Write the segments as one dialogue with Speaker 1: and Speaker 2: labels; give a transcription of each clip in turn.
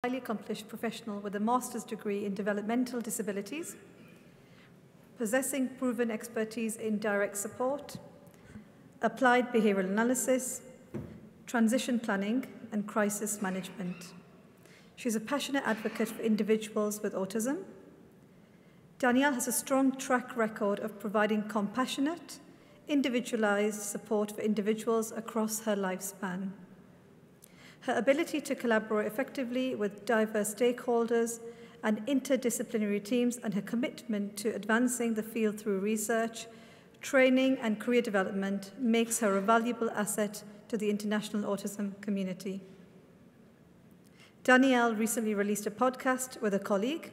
Speaker 1: Highly accomplished professional with a master's degree in developmental disabilities, possessing proven expertise in direct support, applied behavioral analysis, transition planning, and crisis management. She's a passionate advocate for individuals with autism. Danielle has a strong track record of providing compassionate, individualized support for individuals across her lifespan. Her ability to collaborate effectively with diverse stakeholders and interdisciplinary teams, and her commitment to advancing the field through research, training, and career development makes her a valuable asset to the international autism community. Danielle recently released a podcast with a colleague.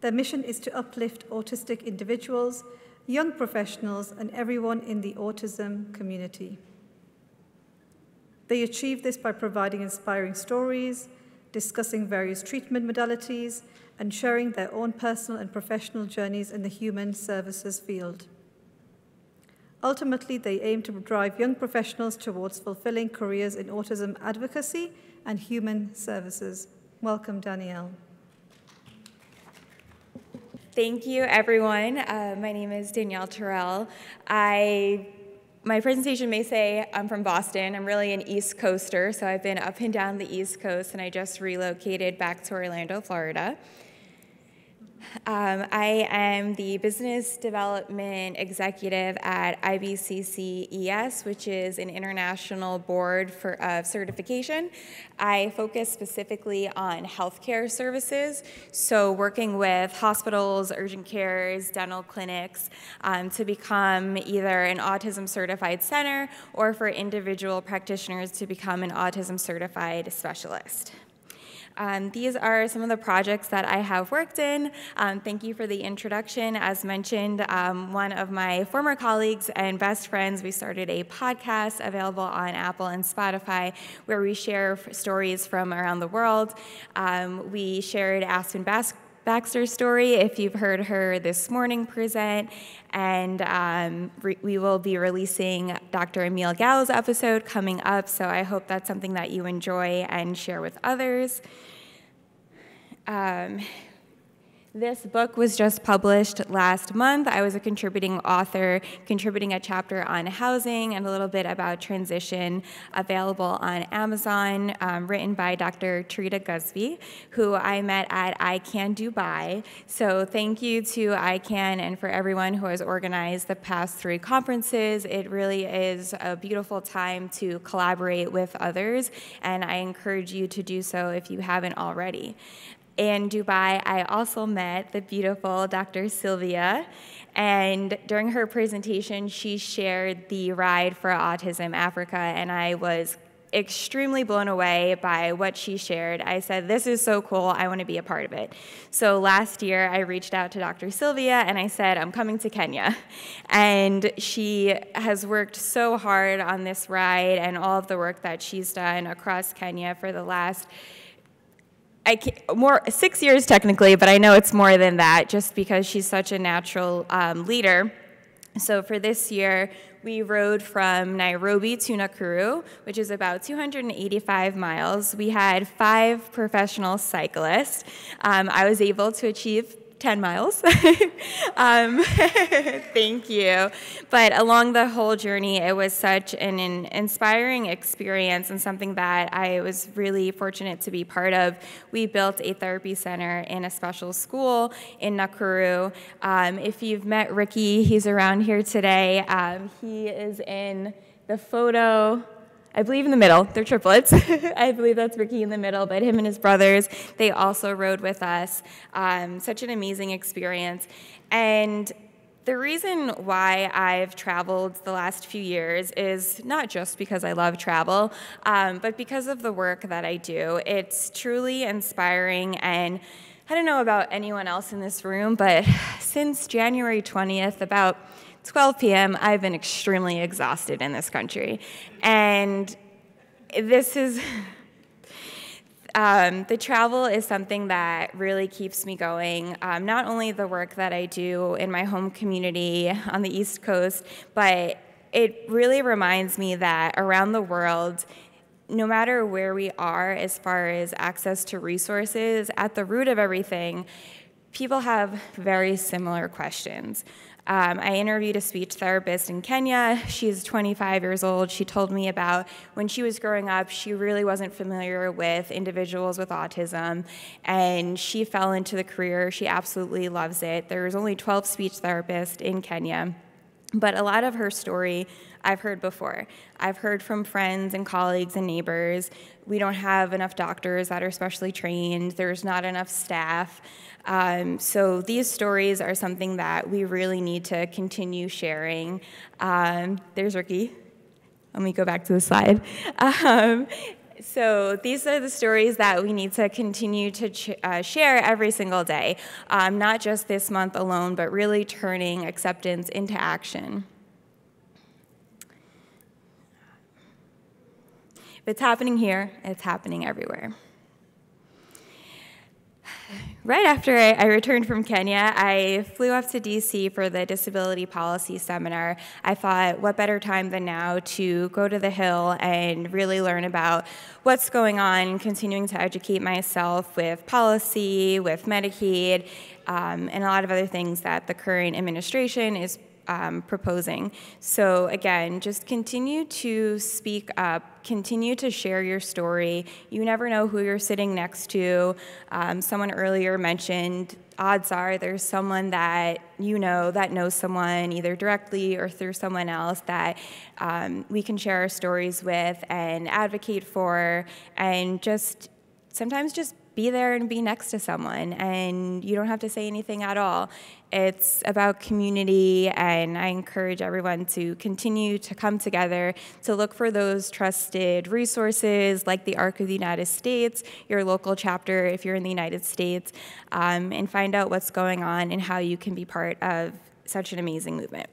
Speaker 1: Their mission is to uplift autistic individuals, young professionals, and everyone in the autism community. They achieve this by providing inspiring stories, discussing various treatment modalities, and sharing their own personal and professional journeys in the human services field. Ultimately, they aim to drive young professionals towards fulfilling careers in autism advocacy and human services. Welcome, Danielle.
Speaker 2: Thank you, everyone. My name is Danielle Terell. My presentation may say I'm from Boston. I'm really an East Coaster, so I've been up and down the East Coast, and I just relocated back to Orlando, Florida. I am the Business Development Executive at IBCCES, which is an international board of certification. I focus specifically on healthcare services, so working with hospitals, urgent cares, dental clinics, to become either an autism certified center or for individual practitioners to become an autism certified specialist. These are some of the projects that I have worked in. Thank you for the introduction. As mentioned, one of my former colleagues and best friends, we started a podcast available on Apple and Spotify where we share stories from around the world. We shared Aspen Baxter's story, if you've heard her this morning present, and we will be releasing Dr. Emile Gallo's episode coming up, so I hope that's something that you enjoy and share with others. This book was just published last month. I was a contributing author, contributing a chapter on housing and a little bit about transition, available on Amazon, written by Dr. Trita Gusby, who I met at ICAN Dubai. So thank you to ICAN and for everyone who has organized the past 3 conferences. It really is a beautiful time to collaborate with others, and I encourage you to do so if you haven't already. In Dubai, I also met the beautiful Dr. Sylvia, and during her presentation, she shared the Ride for Autism Africa, and I was extremely blown away by what she shared. I said, this is so cool, I want to be a part of it. So last year, I reached out to Dr. Sylvia, and I said, I'm coming to Kenya. And she has worked so hard on this ride and all of the work that she's done across Kenya for the last 6 years technically, but I know it's more than that just because she's such a natural leader. So for this year, we rode from Nairobi to Nakuru, which is about 285 miles. We had 5 professional cyclists. I was able to achieve 10 miles. Thank you. But along the whole journey, it was such an inspiring experience and something that I was really fortunate to be part of. We built a therapy center in a special school in Nakuru. If you've met Ricky, he's around here today. He is in the photo, I believe in the middle. They're triplets. I believe that's Ricky in the middle, but him and his brothers, they also rode with us. Such an amazing experience. And the reason why I've traveled the last few years is not just because I love travel, but because of the work that I do. It's truly inspiring, and I don't know about anyone else in this room, but since January 20th, about 12 p.m., I've been extremely exhausted in this country. And this is, the travel is something that really keeps me going. Not only the work that I do in my home community on the East Coast, but it really reminds me that around the world, no matter where we are as far as access to resources, at the root of everything, people have very similar questions. I interviewed a speech therapist in Kenya. She's 25 years old. She told me about when she was growing up, she really wasn't familiar with individuals with autism, and she fell into the career. She absolutely loves it. There's only 12 speech therapists in Kenya, but a lot of her story I've heard before. I've heard from friends and colleagues and neighbors. We don't have enough doctors that are specially trained. There's not enough staff. So these stories are something that we really need to continue sharing. There's Ricky. Let me go back to the slide. So these are the stories that we need to continue to share every single day, not just this month alone, but really turning acceptance into action. If it's happening here, it's happening everywhere. Right after I returned from Kenya, I flew up to DC for the Disability Policy Seminar. I thought, what better time than now to go to the Hill and really learn about what's going on, continuing to educate myself with policy, with Medicaid, and a lot of other things that the current administration is proposing. So again, just continue to speak up, continue to share your story. You never know who you're sitting next to. Someone earlier mentioned, odds are there's someone that you know that knows someone either directly or through someone else that we can share our stories with and advocate for, and just sometimes just be there and be next to someone, and you don't have to say anything at all. It's about community, and I encourage everyone to continue to come together to look for those trusted resources like the ARC of the United States, your local chapter if you're in the United States, and find out what's going on and how you can be part of such an amazing movement.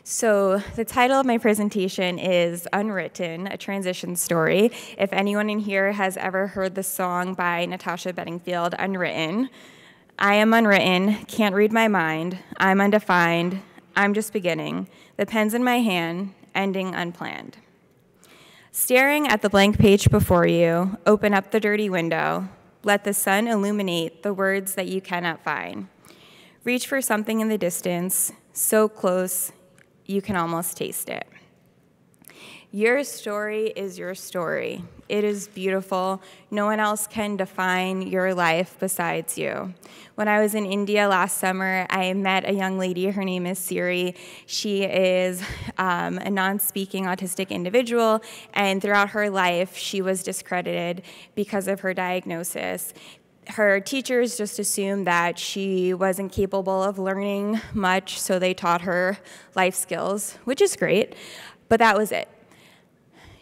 Speaker 2: So the title of my presentation is Unwritten, a Transition Story. If anyone in here has ever heard the song by Natasha Bedingfield, Unwritten, I am unwritten, can't read my mind, I'm undefined, I'm just beginning, the pen's in my hand, ending unplanned. Staring at the blank page before you, open up the dirty window, let the sun illuminate the words that you cannot find. Reach for something in the distance, so close, you can almost taste it. Your story is your story. It is beautiful. No one else can define your life besides you. When I was in India last summer, I met a young lady. Her name is Siri. She is a non-speaking autistic individual, and throughout her life, she was discredited because of her diagnosis. Her teachers just assumed that she wasn't capable of learning much, so they taught her life skills, which is great, but that was it.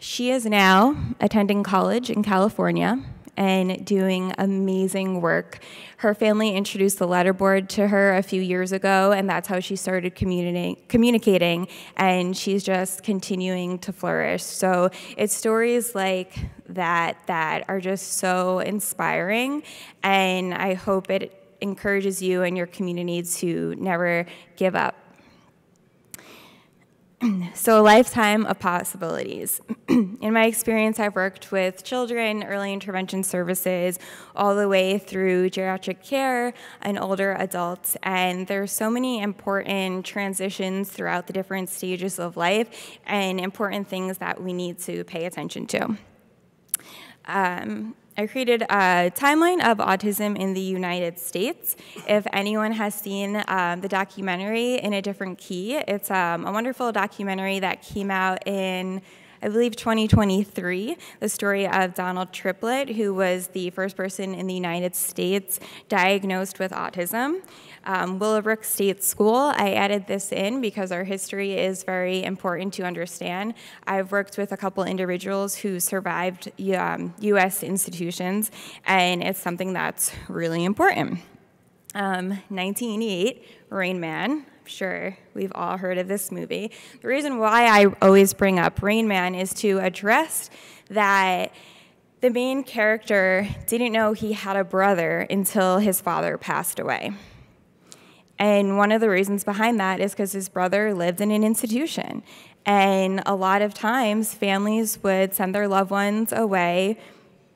Speaker 2: She is now attending college in California and doing amazing work. Her family introduced the letterboard to her a few years ago, and that's how she started communicating, and she's just continuing to flourish. So it's stories like that are just so inspiring, and I hope it encourages you and your community to never give up. So a lifetime of possibilities. In my experience, I've worked with children, early intervention services, all the way through geriatric care and older adults. And there's so many important transitions throughout the different stages of life and important things that we need to pay attention to. I created a timeline of autism in the United States. If anyone has seen the documentary In a Different Key, it's a wonderful documentary that came out in, I believe, 2023, the story of Donald Triplett, who was the first person in the United States diagnosed with autism. Willowbrook State School, I added this in because our history is very important to understand. I've worked with a couple individuals who survived U.S. institutions, and it's something that's really important. 1988, Rain Man. I'm sure we've all heard of this movie. The reason why I always bring up Rain Man is to address that the main character didn't know he had a brother until his father passed away. And one of the reasons behind that is because his brother lived in an institution. And a lot of times, families would send their loved ones away,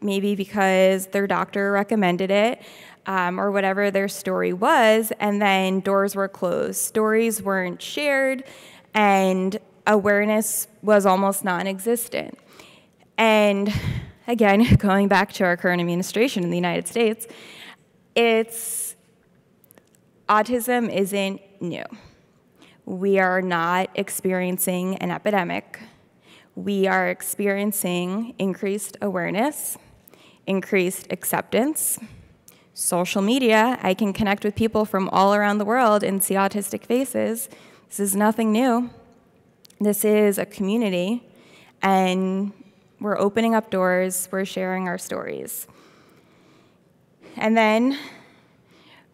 Speaker 2: maybe because their doctor recommended it, or whatever their story was, and then doors were closed. Stories weren't shared, and awareness was almost non-existent. And again, going back to our current administration in the United States, autism isn't new. We are not experiencing an epidemic. We are experiencing increased awareness, increased acceptance. Social media, I can connect with people from all around the world and see autistic faces. This is nothing new. This is a community, and we're opening up doors, we're sharing our stories. And then,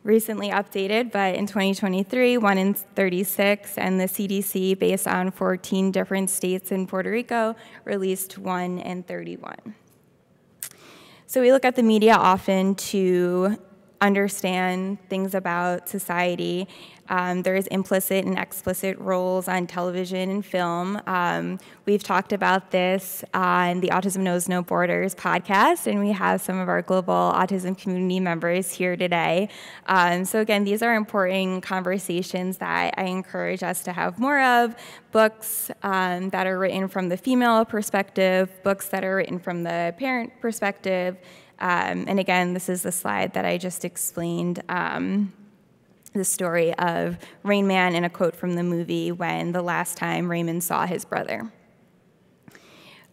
Speaker 2: recently updated, but in 2023, 1 in 36, and the CDC, based on 14 different states in Puerto Rico, released 1 in 31. So we look at the media often to understand things about society. There is implicit and explicit roles on television and film. We've talked about this on the Autism Knows No Borders podcast, and we have some of our global autism community members here today. So again, these are important conversations that I encourage us to have more of. Books that are written from the female perspective, books that are written from the parent perspective. And again, this is the slide that I just explained, the story of Rain Man and a quote from the movie when the last time Raymond saw his brother.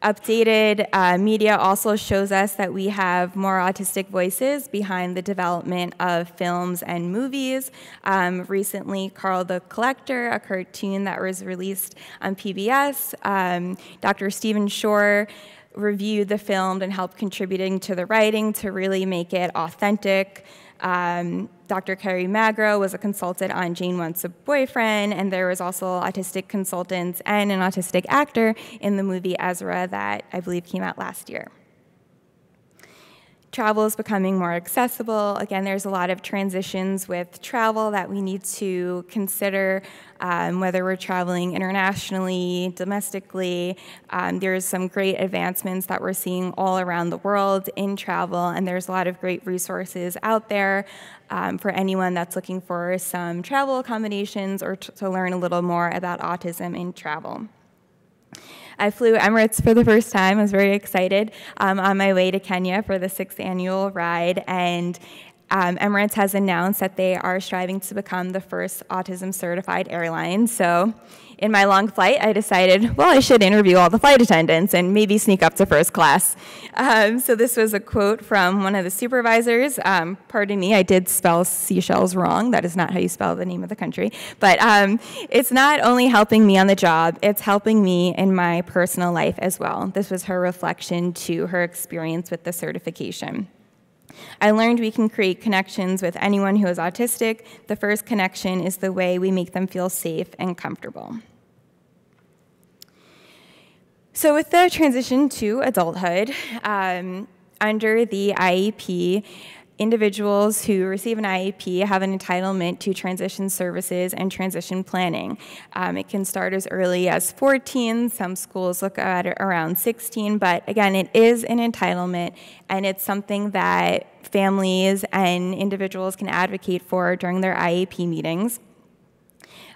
Speaker 2: Updated media also shows us that we have more autistic voices behind the development of films and movies. Recently, Carl the Collector, a cartoon that was released on PBS, Dr. Stephen Shore reviewed the film and helped contributing to the writing to really make it authentic. Dr. Carrie Magro was a consultant on Jane Wants a Boyfriend, and there was also autistic consultants and an autistic actor in the movie Ezra that I believe came out last year. Travel is becoming more accessible. Again, there's a lot of transitions with travel that we need to consider, whether we're traveling internationally, domestically. There's some great advancements that we're seeing all around the world in travel, and there's a lot of great resources out there for anyone that's looking for some travel accommodations or to learn a little more about autism in travel. I flew Emirates for the first time. I was very excited on my way to Kenya for the 6th annual ride, and Emirates has announced that they are striving to become the first autism-certified airline. So in my long flight, I decided, well, I should interview all the flight attendants and maybe sneak up to first class. So this was a quote from one of the supervisors. Pardon me, I did spell Seychelles wrong. That is not how you spell the name of the country. But it's not only helping me on the job, it's helping me in my personal life as well. This was her reflection to her experience with the certification. I learned we can create connections with anyone who is autistic. The first connection is the way we make them feel safe and comfortable. So with the transition to adulthood, under the IEP, individuals who receive an IEP have an entitlement to transition services and transition planning. It can start as early as 14. Some schools look at it around 16, but again, it is an entitlement, and it's something that families and individuals can advocate for during their IEP meetings.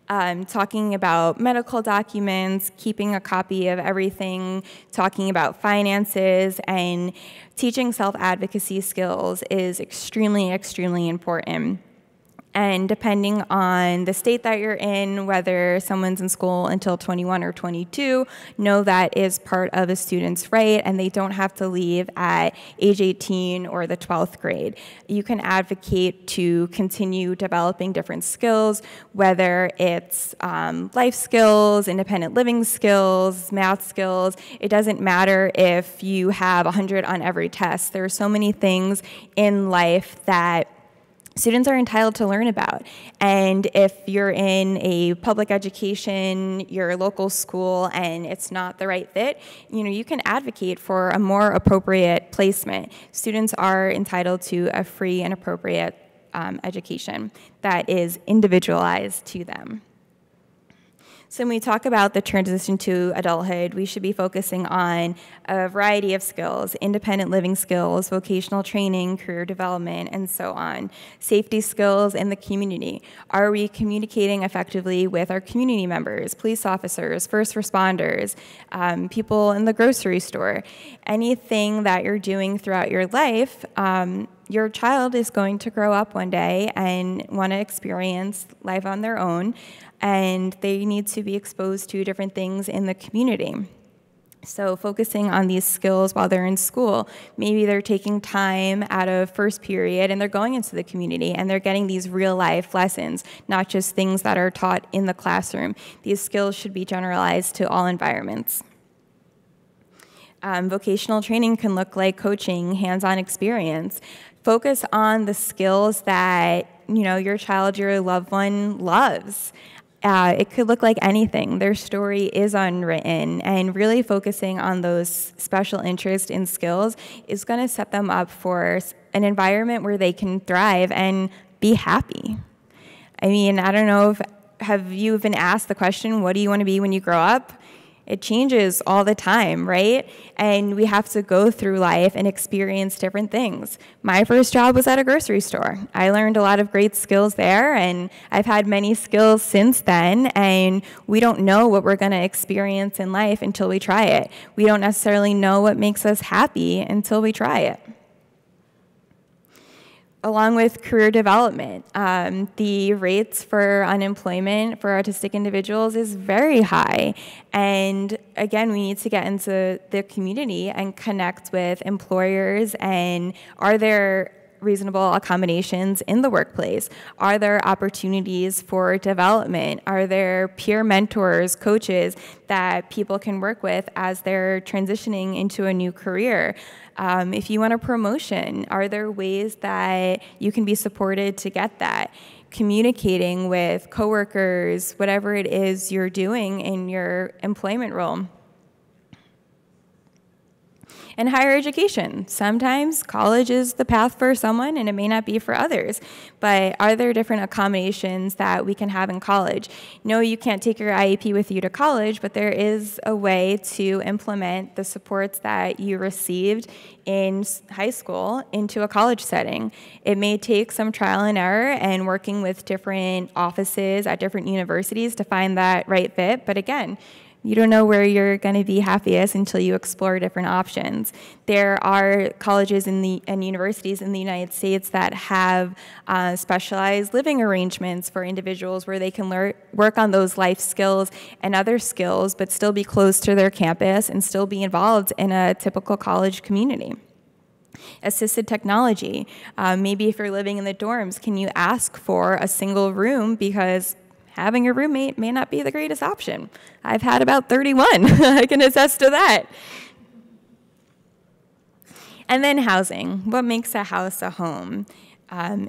Speaker 2: Talking about medical documents, keeping a copy of everything, talking about finances, and teaching self-advocacy skills is extremely, extremely important. And depending on the state that you're in, whether someone's in school until 21 or 22, know that is part of a student's right, and they don't have to leave at age 18 or the 12th grade. You can advocate to continue developing different skills, whether it's life skills, independent living skills, math skills. It doesn't matter if you have 100 on every test. There are so many things in life that students are entitled to learn about. And if you're in a public education, your local school, and it's not the right fit, you can advocate for a more appropriate placement. Students are entitled to a free and appropriate education that is individualized to them. So when we talk about the transition to adulthood, we should be focusing on a variety of skills: independent living skills, vocational training, career development, and so on. Safety skills in the community. Are we communicating effectively with our community members, police officers, first responders, people in the grocery store? Anything that you're doing throughout your life, your child is going to grow up one day and want to experience life on their own, and they need to be exposed to different things in the community. So focusing on these skills while they're in school, maybe they're taking time out of first period and they're going into the community and they're getting these real life lessons, not just things that are taught in the classroom. These skills should be generalized to all environments. Vocational training can look like coaching, hands-on experience. Focus on the skills that your child, your loved one loves. It could look like anything. Their story is unwritten, and really focusing on those special interests and skills is going to set them up for an environment where they can thrive and be happy. I mean, I don't know have you been asked the question, what do you want to be when you grow up? It changes all the time, right? And we have to go through life and experience different things. My first job was at a grocery store. I learned a lot of great skills there, and I've had many skills since then, and we don't know what we're going to experience in life until we try it. We don't necessarily know what makes us happy until we try it. Along with career development, the rates for unemployment for autistic individuals is very high. And again, we need to get into the community and connect with employers, and are there reasonable accommodations in the workplace? Are there opportunities for development? Are there peer mentors, coaches that people can work with as they're transitioning into a new career? If you want a promotion, are there ways that you can be supported to get that? Communicating with coworkers, whatever it is you're doing in your employment role. And higher education. Sometimes college is the path for someone and it may not be for others, but are there different accommodations that we can have in college? No, you can't take your IEP with you to college, but there is a way to implement the supports that you received in high school into a college setting. It may take some trial and error and working with different offices at different universities to find that right fit, but again, you don't know where you're going to be happiest until you explore different options. There are colleges and universities in the United States that have specialized living arrangements for individuals where they can work on those life skills and other skills, but still be close to their campus and still be involved in a typical college community. Assisted technology. Maybe if you're living in the dorms, can you ask for a single room because having a roommate may not be the greatest option. I've had about 31. I can attest to that. And then housing. What makes a house a home?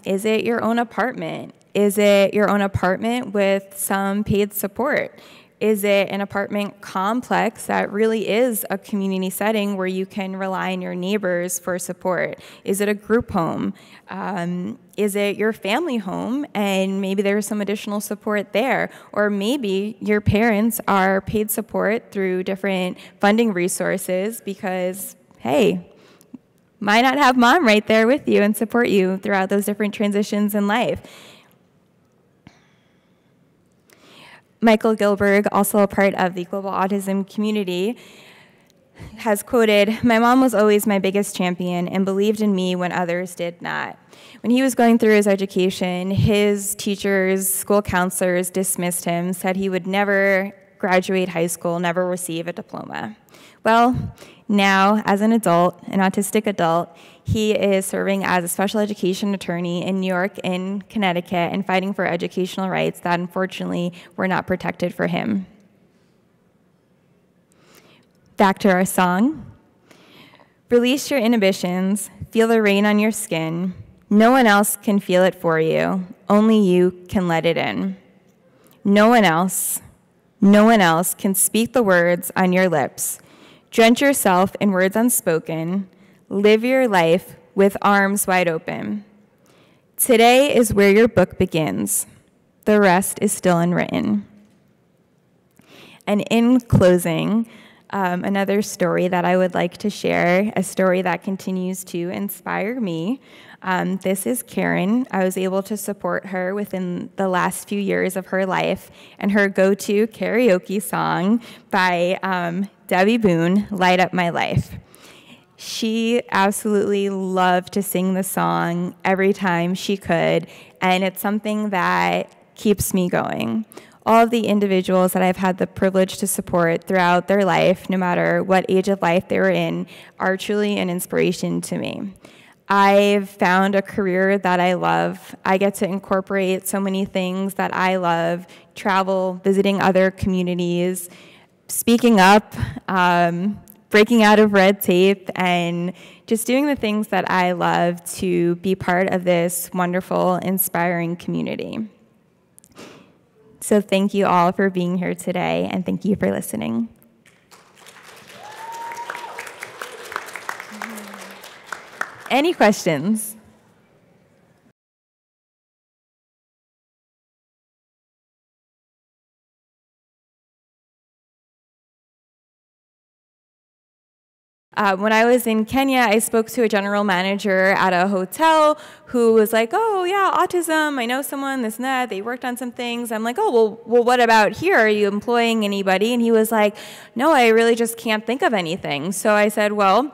Speaker 2: Is it your own apartment? Is it your own apartment with some paid support? Is it an apartment complex that really is a community setting where you can rely on your neighbors for support? Is it a group home? Is it your family home and maybe there's some additional support there? Or maybe your parents are paid support through different funding resources because, hey, might not have mom right there with you and support you throughout those different transitions in life. Michael Gilberg, also a part of the global autism community, has quoted, "My mom was always my biggest champion and believed in me when others did not." When he was going through his education, his teachers, school counselors dismissed him, said he would never graduate high school, never receive a diploma. Well, now, as an adult, an autistic adult, he is serving as a special education attorney in New York and Connecticut and fighting for educational rights that unfortunately were not protected for him. Back to our song. Release your inhibitions, feel the rain on your skin. No one else can feel it for you, only you can let it in. No one else can speak the words on your lips. Drench yourself in words unspoken. Live your life with arms wide open. Today is where your book begins. The rest is still unwritten. And in closing, another story that I would like to share, a story that continues to inspire me. This is Karen. I was able to support her within the last few years of her life, and her go-to karaoke song by Debbie Boone, Light Up My Life. She absolutely loved to sing the song every time she could, and it's something that keeps me going. All of the individuals that I've had the privilege to support throughout their life, no matter what age of life they were in, are truly an inspiration to me. I've found a career that I love. I get to incorporate so many things that I love: travel, visiting other communities, speaking up, breaking out of red tape, and just doing the things that I love to be part of this wonderful, inspiring community. So thank you all for being here today, and thank you for listening. Any questions? When I was in Kenya, I spoke to a general manager at a hotel who was like, oh, yeah, autism, I know someone, this and that, they worked on some things. I'm like, oh, well, what about here? Are you employing anybody? And he was like, no, I really just can't think of anything. So I said, well,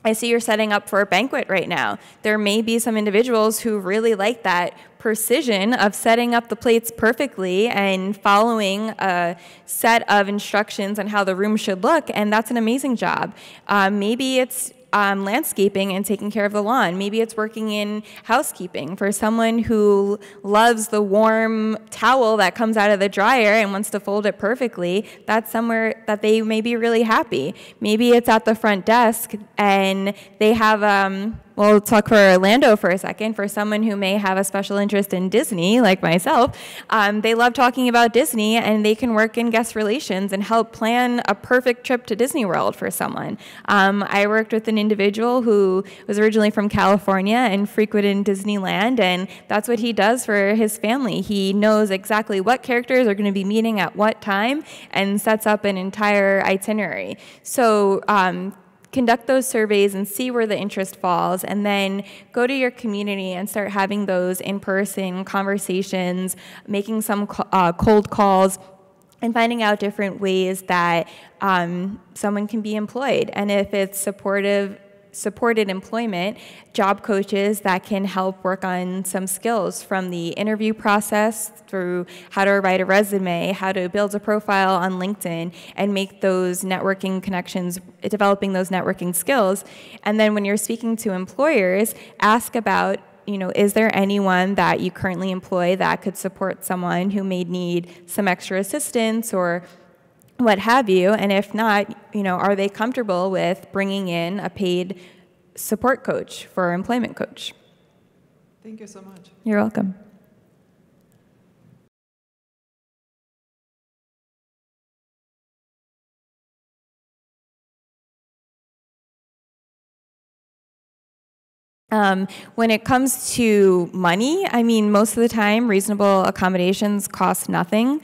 Speaker 2: I see you're setting up for a banquet right now. There may be some individuals who really like that precision of setting up the plates perfectly and following a set of instructions on how the room should look, and that's an amazing job. Maybe it's landscaping and taking care of the lawn. Maybe it's working in housekeeping. For someone who loves the warm towel that comes out of the dryer and wants to fold it perfectly, that's somewhere that they may be really happy. Maybe it's at the front desk and they have, well, let's talk for Orlando for a second. For someone who may have a special interest in Disney, like myself, they love talking about Disney, and they can work in guest relations and help plan a perfect trip to Disney World for someone. I worked with an individual who was originally from California and frequented Disneyland, and that's what he does for his family. He knows exactly what characters are going to be meeting at what time and sets up an entire itinerary. So conduct those surveys and see where the interest falls, and then go to your community and start having those in-person conversations, making some cold calls, and finding out different ways that someone can be employed. And if it's supported employment, job coaches that can help work on some skills from the interview process through how to write a resume, how to build a profile on LinkedIn, and make those networking connections, developing those networking skills. And then when you're speaking to employers, ask about, is there anyone that you currently employ that could support someone who may need some extra assistance or what have you? And if not, are they comfortable with bringing in a paid support coach for employment coach?
Speaker 3: Thank you so much.
Speaker 2: You're welcome. When it comes to money, most of the time, reasonable accommodations cost nothing.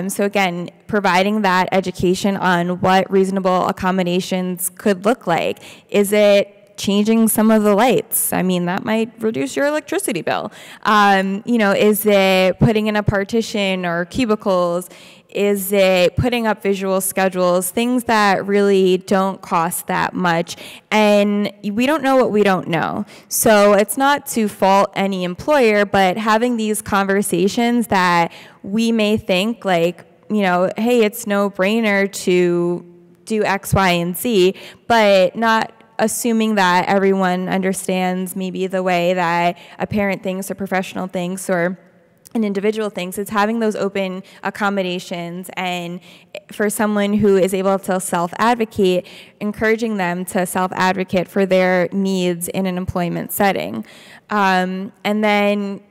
Speaker 2: So again, providing that education on what reasonable accommodations could look like. Is it changing some of the lights? That might reduce your electricity bill. Is it putting in a partition or cubicles? Is it putting up visual schedules, things that really don't cost that much? And we don't know what we don't know. So it's not to fault any employer, but having these conversations that we may think like, hey, it's no brainer to do X, Y, and Z, but not assuming that everyone understands maybe the way that a parent thinks, a professional thinks, or an individual thinks. It's having those open accommodations, and for someone who is able to self-advocate, encouraging them to self-advocate for their needs in an employment setting. And then,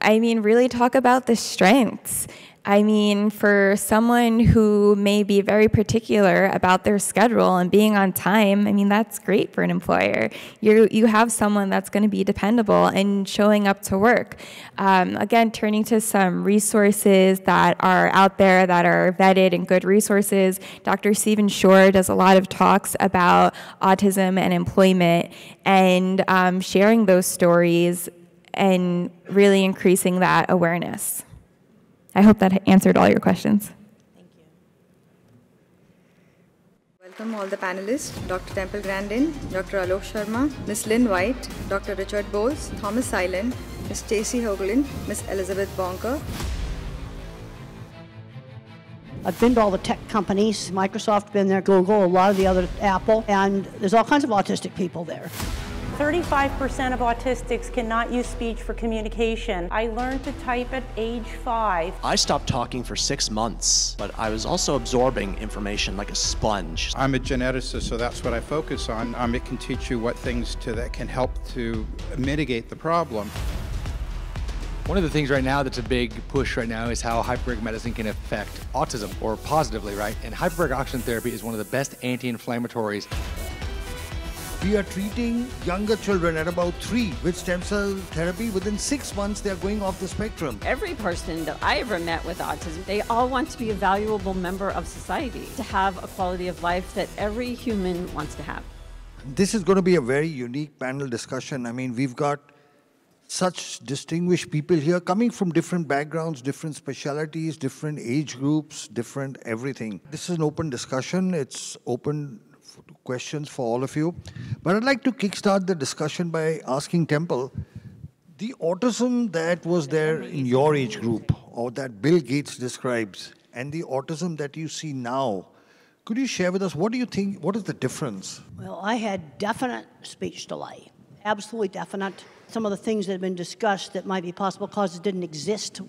Speaker 2: really talk about the strengths. I mean, for someone who may be very particular about their schedule and being on time, I mean, that's great for an employer. You have someone that's going to be dependable and showing up to work. Again, turning to some resources that are out there that are vetted and good resources. Dr. Stephen Shore does a lot of talks about autism and employment, and sharing those stories and really increasing that awareness. I hope that answered all your questions.
Speaker 4: Thank you.
Speaker 5: Welcome all the panelists, Dr. Temple Grandin, Dr. Alok Sharma, Ms. Lynn White, Dr. Richard Bowles, Thomas Island, Ms. Stacey Hoagland, Ms. Elizabeth Bonker.
Speaker 6: I've been to all the tech companies, Microsoft, been there, Google, a lot of the other, Apple, and there's all kinds of autistic people there.
Speaker 7: 35% of autistics cannot use speech for communication. I learned to type at age 5.
Speaker 8: I stopped talking for 6 months, but I was also absorbing information like a sponge.
Speaker 9: I'm a geneticist, so that's what I focus on. It can teach you what things that can help to mitigate the problem.
Speaker 10: One of the things right now that's a big push right now is how hyperbaric medicine can affect autism, or positively, right? And hyperbaric oxygen therapy is one of the best anti-inflammatories.
Speaker 11: We are treating younger children at about 3 with stem cell therapy. Within 6 months, they are going off the spectrum.
Speaker 12: Every person that I ever met with autism, they all want to be a valuable member of society, to have a quality of life that every human wants to have.
Speaker 11: This is going to be a very unique panel discussion. I mean, we've got such distinguished people here coming from different backgrounds, different specialities, different age groups, different everything. This is an open discussion. It's open questions for all of you. But I'd like to kickstart the discussion by asking Temple, the autism that was there in your age group, or that Bill Gates describes, and the autism that you see now, could you share with us, what do you think, what is the difference?
Speaker 6: Well, I had definite speech delay, absolutely definite. Some of the things that have been discussed that might be possible causes didn't exist.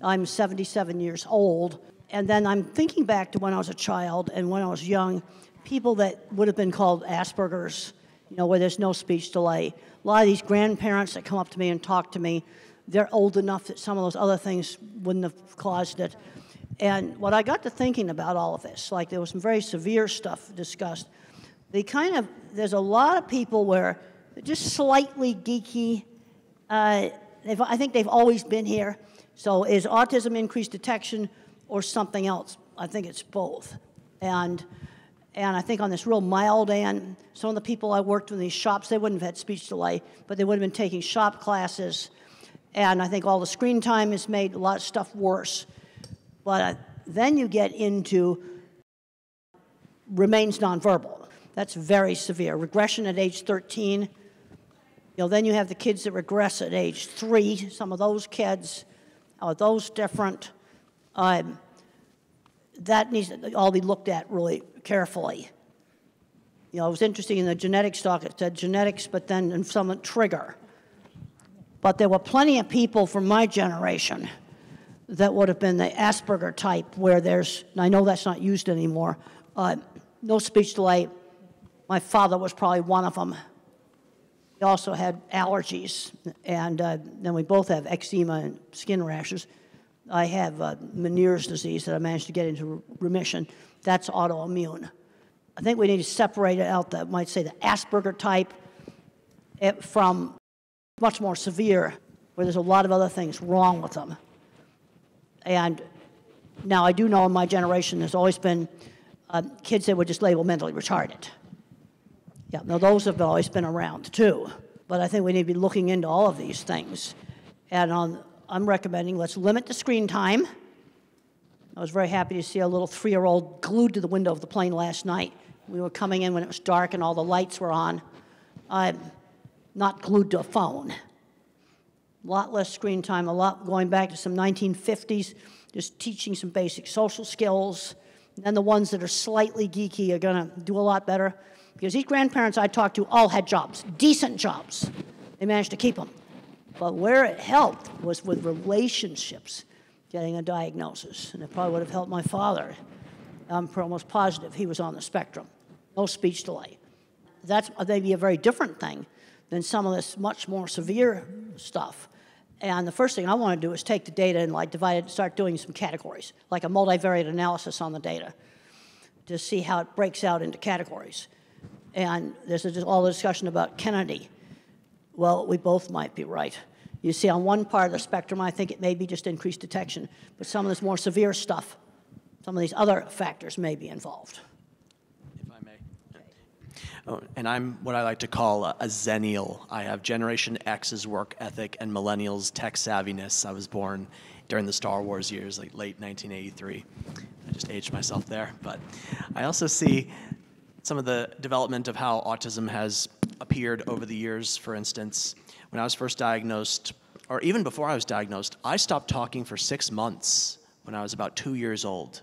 Speaker 6: I'm 77 years old, and then I'm thinking back to when I was a child and when I was young, people that would have been called Asperger's, where there's no speech delay. A lot of these grandparents that come up to me and talk to me, they're old enough that some of those other things wouldn't have caused it. And what I got to thinking about all of this, like there was some very severe stuff discussed, there's a lot of people where they're just slightly geeky. I think they've always been here. So is autism increased detection or something else? I think it's both. And I think on this real mild end, some of the people I worked with in these shops, they wouldn't have had speech delay, but they would have been taking shop classes. And I think all the screen time has made a lot of stuff worse. But then you get into remains nonverbal. That's very severe. Regression at age 13. Then you have the kids that regress at age 3. Some of those kids, are those different? That needs to all be looked at really carefully. It was interesting in the genetics talk, it said genetics, but then in some trigger. But there were plenty of people from my generation that would have been the Asperger type, where there's, and I know that's not used anymore, no speech delay. My father was probably one of them. He also had allergies, and then we both have eczema and skin rashes. I have Meniere's disease that I managed to get into remission. That's autoimmune. I think we need to separate it out, the Asperger type from much more severe, where there's a lot of other things wrong with them. And now I do know in my generation there's always been kids that were just labeled mentally retarded. Yeah, now those have always been around too. But I think we need to be looking into all of these things. And I'm recommending let's limit the screen time. I was very happy to see a little 3-year-old glued to the window of the plane last night. We were coming in when it was dark and all the lights were on. Not glued to a phone. A lot less screen time, a lot going back to some 1950s, just teaching some basic social skills. And then the ones that are slightly geeky are going to do a lot better. Because these grandparents I talked to all had jobs, decent jobs. They managed to keep them. But where it helped was with relationships, getting a diagnosis. And it probably would have helped my father. I'm almost positive he was on the spectrum. No speech delay. That's maybe a very different thing than some of this much more severe stuff. And the first thing I want to do is take the data and like divide it, start doing some categories, like a multivariate analysis on the data, to see how it breaks out into categories. And there's all the discussion about Kennedy. Well, we both might be right. You see, on one part of the spectrum, I think it may be just increased detection, but some of this more severe stuff, some of these other factors may be involved.
Speaker 8: If I may. Oh, and I'm what I like to call a zennial. I have Generation X's work ethic and millennials' tech savviness. I was born during the Star Wars years, like late 1983. I just aged myself there. But I also see some of the development of how autism has appeared over the years. For instance, when I was first diagnosed, or even before I was diagnosed, I stopped talking for 6 months when I was about 2 years old.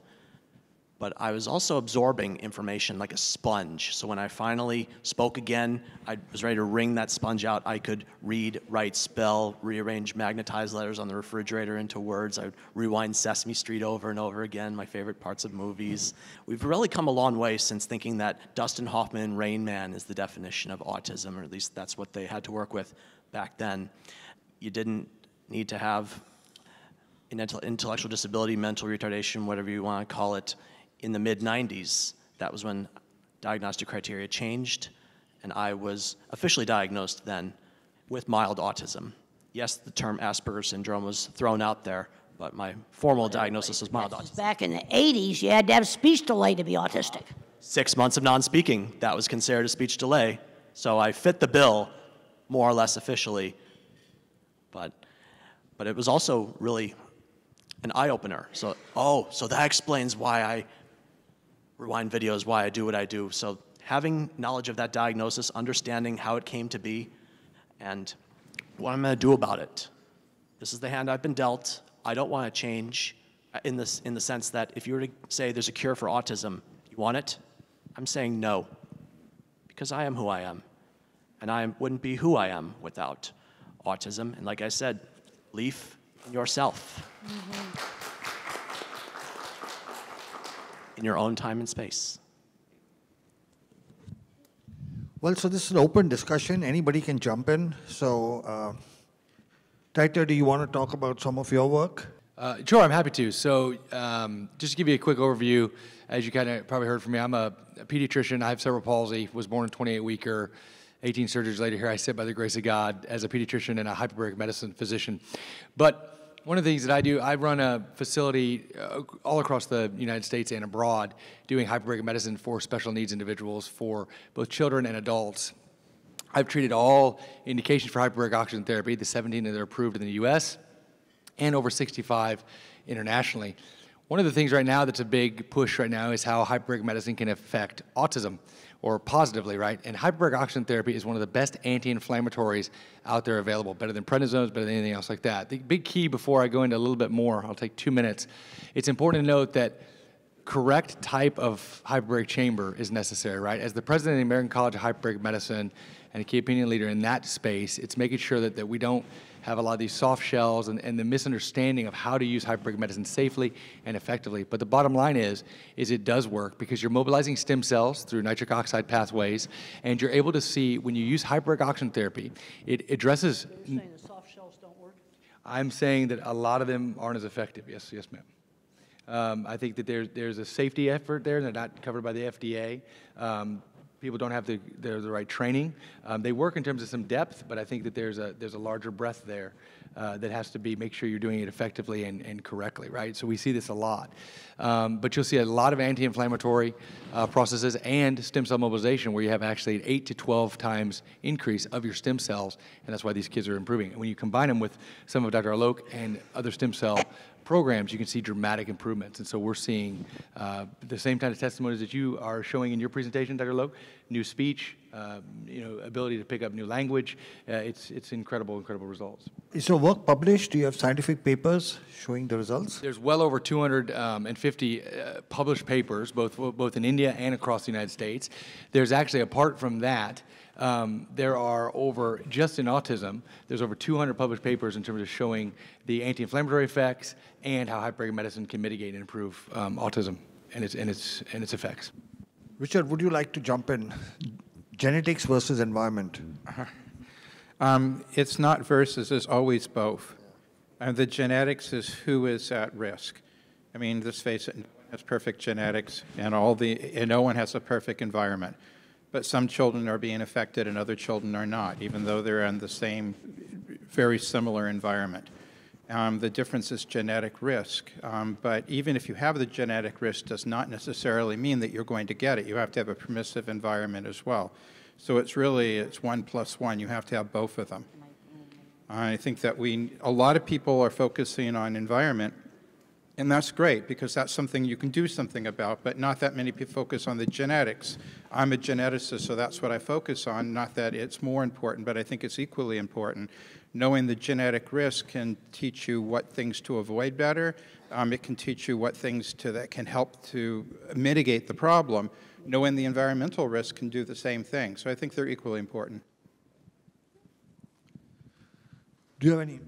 Speaker 8: But I was also absorbing information like a sponge. So when I finally spoke again, I was ready to wring that sponge out. I could read, write, spell, rearrange magnetized letters on the refrigerator into words. I would rewind Sesame Street over and over again, my favorite parts of movies. We've really come a long way since thinking that Dustin Hoffman and Rain Man is the definition of autism, or at least that's what they had to work with back then. You didn't need to have an intellectual disability, mental retardation, whatever you want to call it. In the mid-90s, that was when diagnostic criteria changed, and I was officially diagnosed then with mild autism. Yes, the term Asperger's syndrome was thrown out there, but my formal diagnosis was mild autism.
Speaker 6: Back in the 80s, you had to have speech delay to be autistic.
Speaker 8: 6 months of non-speaking, that was considered a speech delay, so I fit the bill more or less officially, but it was also really an eye-opener. So, so that explains why I rewind videos, why I do what I do. So having knowledge of that diagnosis, understanding how it came to be, and what I'm going to do about it. This is the hand I've been dealt. I don't want to change in the sense that if you were to say there's a cure for autism, you want it? I'm saying no, because I am who I am, and I wouldn't be who I am without autism. And like I said, belief in yourself. Mm-hmm. In your own time and space.
Speaker 11: Well, so this is an open discussion. Anybody can jump in. So, Taita, do you want to talk about some of your work?
Speaker 10: Sure, I'm happy to. So just to give you a quick overview, as you kind of probably heard from me, I'm a pediatrician. I have cerebral palsy, was born in 28-weeker, 18 surgeries later. Here I sit by the grace of God as a pediatrician and a hyperbaric medicine physician. But one of the things that I do, I run a facility all across the United States and abroad doing hyperbaric medicine for special needs individuals, for both children and adults. I've treated all indications for hyperbaric oxygen therapy, the 17 that are approved in the US, and over 65 internationally. One of the things right now that's a big push right now is how hyperbaric medicine can affect autism, or positively, right? And hyperbaric oxygen therapy is one of the best anti-inflammatories out there available, better than prednisones, better than anything else like that. The big key, before I go into a little bit more, I'll take 2 minutes, it's important to note that correct type of hyperbaric chamber is necessary, right? As the president of the American College of Hyperbaric Medicine and a key opinion leader in that space, it's making sure that we don't have a lot of these soft shells and the misunderstanding of how to use hyperbaric medicine safely and effectively. But the bottom line is it does work because you're mobilizing stem cells through nitric oxide pathways, and you're able to see when you use hyperbaric oxygen therapy, it addresses...
Speaker 6: You're saying the soft shells don't work?
Speaker 10: I'm saying that a lot of them aren't as effective. Yes, ma'am. I think that there's a safety effort there. They're not covered by the FDA. People don't have the right training. They work in terms of some depth, but I think that there's a larger breadth there that has to be, make sure you're doing it effectively and correctly, right? So we see this a lot. But you'll see a lot of anti-inflammatory processes and stem cell mobilization where you have actually an 8 to 12 times increase of your stem cells, and that's why these kids are improving. And when you combine them with some of Dr. Alok and other stem cell programs, you can see dramatic improvements. And so we're seeing the same kind of testimonies that you are showing in your presentation, Dr. Loke, new speech, ability to pick up new language. It's incredible results.
Speaker 11: Is your work published? Do you have scientific papers showing the results?
Speaker 10: There's well over 250 published papers, both in India and across the United States. There's actually, apart from that, there are over, just in autism, there's over 200 published papers in terms of showing the anti-inflammatory effects and how hyperbaric medicine can mitigate and improve autism and its effects.
Speaker 11: Richard, would you like to jump in? Genetics versus environment.
Speaker 9: It's not versus, it's always both. And the genetics is who is at risk. I mean, let's face it, no one has perfect genetics, and no one has a perfect environment. But some children are being affected and other children are not, even though they're in the same, very similar environment. The difference is genetic risk. But even if you have the genetic risk, does not necessarily mean that you're going to get it. You have to have a permissive environment as well. So it's 1 + 1. You have to have both of them. I think that a lot of people are focusing on environment, and that's great because that's something you can do something about, but not that many people focus on the genetics. I'm a geneticist, so that's what I focus on, not that it's more important, but I think it's equally important. Knowing the genetic risk can teach you what things to avoid better. It can teach you what things that can help to mitigate the problem. Knowing the environmental risk can do the same thing. So I think they're equally important.
Speaker 11: Do you have any?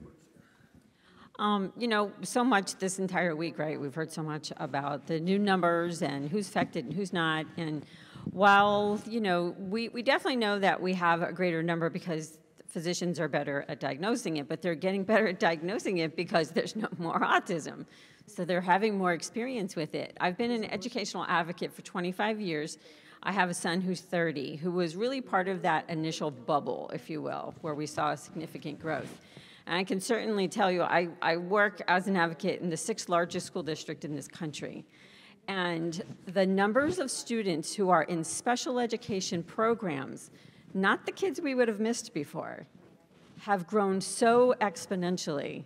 Speaker 12: You know, so much this entire week, right? We've heard so much about the new numbers and who's affected and who's not. And while, you know, we definitely know that we have a greater number because physicians are better at diagnosing it, but they're getting better at diagnosing it because there's no more autism. So they're having more experience with it. I've been an educational advocate for 25 years. I have a son who's 30, who was really part of that initial bubble, if you will, where we saw significant growth. And I can certainly tell you, I work as an advocate in the 6th largest school district in this country. And the numbers of students who are in special education programs, not the kids we would have missed before, have grown so exponentially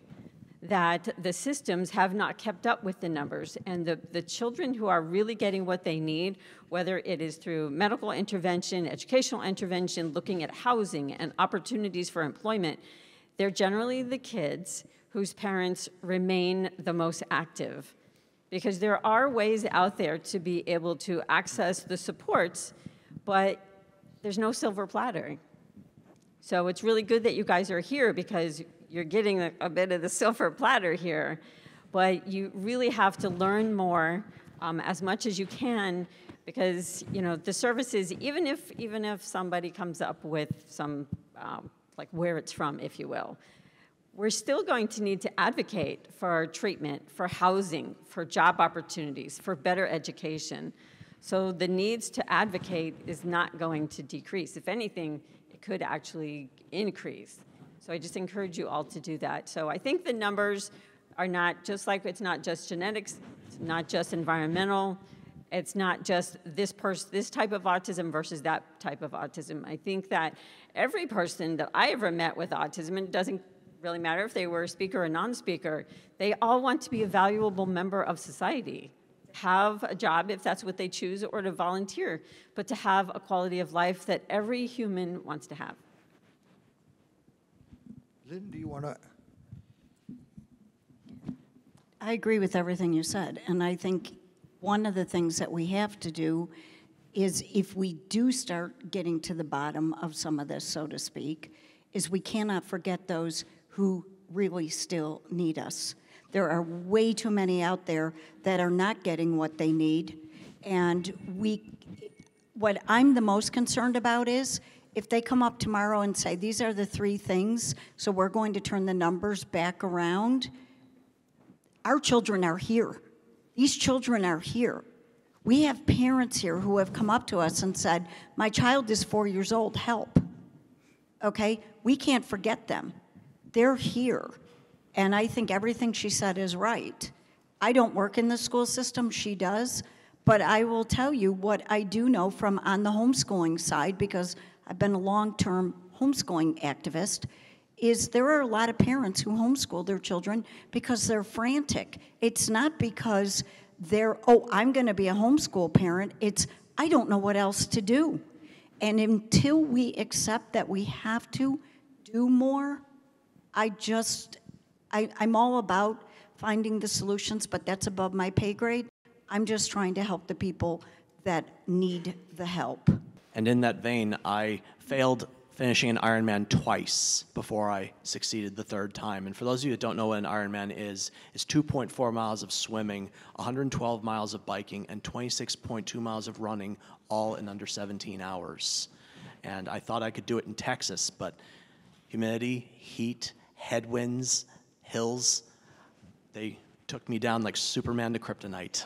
Speaker 12: that the systems have not kept up with the numbers. And the children who are really getting what they need, whether it is through medical intervention, educational intervention, looking at housing and opportunities for employment, they're generally the kids whose parents remain the most active. Because there are ways out there to be able to access the supports, but there's no silver platter. So it's really good that you guys are here because you're getting a bit of the silver platter here, but you really have to learn more as much as you can because, you know, the services, even if somebody comes up with some, like where it's from, if you will, we're still going to need to advocate for treatment, for housing, for job opportunities, for better education. So the needs to advocate is not going to decrease. If anything, it could actually increase. So I just encourage you all to do that. So I think the numbers are not just like, it's not just genetics, it's not just environmental, it's not just this type of autism versus that type of autism. I think that every person that I ever met with autism, and it doesn't really matter if they were a speaker or non-speaker, they all want to be a valuable member of society. Have a job if that's what they choose, or to volunteer, but to have a quality of life that every human wants to have.
Speaker 11: Lynn, do you want to?
Speaker 4: I agree with everything you said, and I think one of the things that we have to do is, if we do start getting to the bottom of some of this, so to speak, is we cannot forget those who really still need us. There are way too many out there that are not getting what they need, and what I'm the most concerned about is if they come up tomorrow and say, these are the 3 things, so we're going to turn the numbers back around. Our children are here. These children are here. We have parents here who have come up to us and said, my child is 4 years old, help. Okay? We can't forget them. They're here. And I think everything she said is right. I don't work in the school system, she does, but I will tell you what I do know from on the homeschooling side, because I've been a long-term homeschooling activist, is there are a lot of parents who homeschool their children because they're frantic. It's not because they're, oh, I'm going to be a homeschool parent. It's, I don't know what else to do. And until we accept that we have to do more, I'm all about finding the solutions, but that's above my pay grade. I'm just trying to help the people that need the help.
Speaker 8: And in that vein, I failed finishing an Ironman twice before I succeeded the 3rd time. And for those of you that don't know what an Ironman is, it's 2.4 miles of swimming, 112 miles of biking, and 26.2 miles of running, all in under 17 hours. And I thought I could do it in Texas, but humidity, heat, headwinds, hills, they took me down like Superman to kryptonite.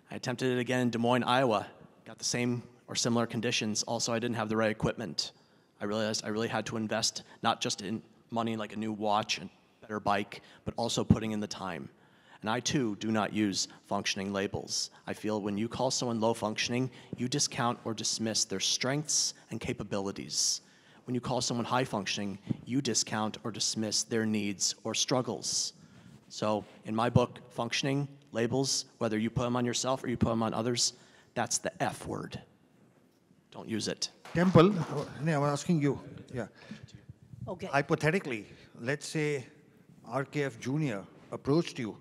Speaker 8: I attempted it again in Des Moines, Iowa. Got the same or similar conditions. Also, I didn't have the right equipment. I realized I really had to invest not just in money like a new watch and better bike, but also putting in the time. And I too do not use functioning labels. I feel when you call someone low functioning, you discount or dismiss their strengths and capabilities. When you call someone high functioning, you discount or dismiss their needs or struggles. So in my book, functioning labels, whether you put them on yourself or you put them on others, that's the F word. Don't use it.
Speaker 11: Temple, I'm asking you. Yeah.
Speaker 6: Okay.
Speaker 11: Hypothetically, let's say RKF Jr. approached you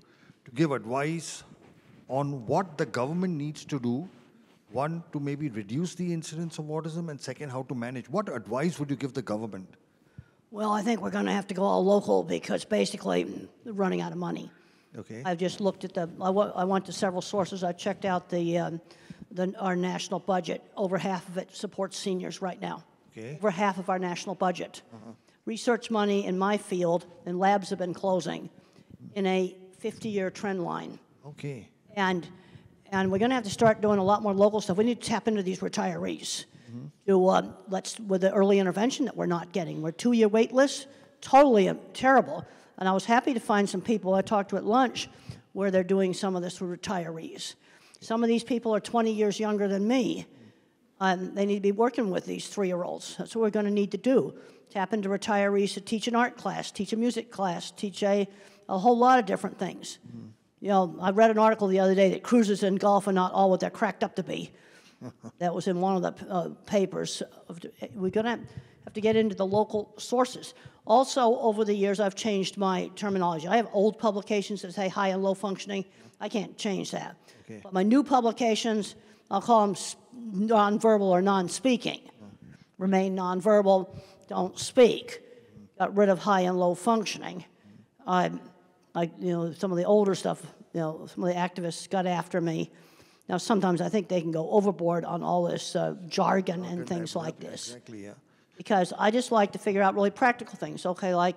Speaker 11: to give advice on what the government needs to do, one, to maybe reduce the incidence of autism, and second, how to manage. What advice would you give the government?
Speaker 6: Well, I think we're going to have to go all local because basically we're running out of money.
Speaker 11: Okay.
Speaker 6: I've just looked at I went to several sources. I checked out our national budget. Over half of it supports seniors right now.
Speaker 11: Okay.
Speaker 6: Over half of our national budget. Research money in my field and labs have been closing in a 50-year trend line.
Speaker 11: Okay.
Speaker 6: And we're going to have to start doing a lot more local stuff. We need to tap into these retirees. With the early intervention that we're not getting. We're 2-year wait lists, totally terrible. And I was happy to find some people I talked to at lunch where they're doing some of this for retirees. Some of these people are 20 years younger than me. They need to be working with these 3-year-olds. That's what we're going to need to do. Tap into retirees to teach an art class, teach a music class, teach a whole lot of different things. You know, I read an article the other day that cruises in golf are not all what they're cracked up to be. That was in one of the papers. We're going to have to get into the local sources. Also, over the years, I've changed my terminology. I have old publications that say high and low functioning. I can't change that. Okay. But my new publications, I'll call them nonverbal or non-speaking. Remain nonverbal, don't speak. Got rid of high and low functioning. Some of the older stuff, some of the activists got after me. Now, sometimes I think they can go overboard on all this jargon and things like this.
Speaker 11: Exactly, yeah.
Speaker 6: Because I just like to figure out really practical things. Okay, like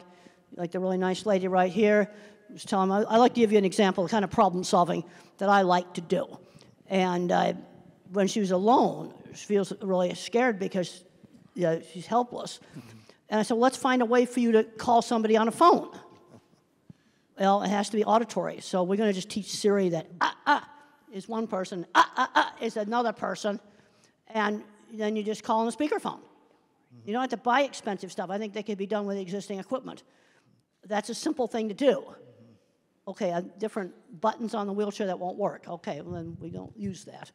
Speaker 6: the really nice lady right here was telling me, I like to give you an example of the kind of problem solving that I like to do. And when she was alone, she feels really scared because she's helpless. And I said, well, let's find a way for you to call somebody on a phone. Well, it has to be auditory. So we're going to just teach Siri that is one person, is another person, and then you just call on a speakerphone. You don't have to buy expensive stuff. I think they could be done with existing equipment. That's a simple thing to do. Okay, different buttons on the wheelchair that won't work. Okay, well then we don't use that.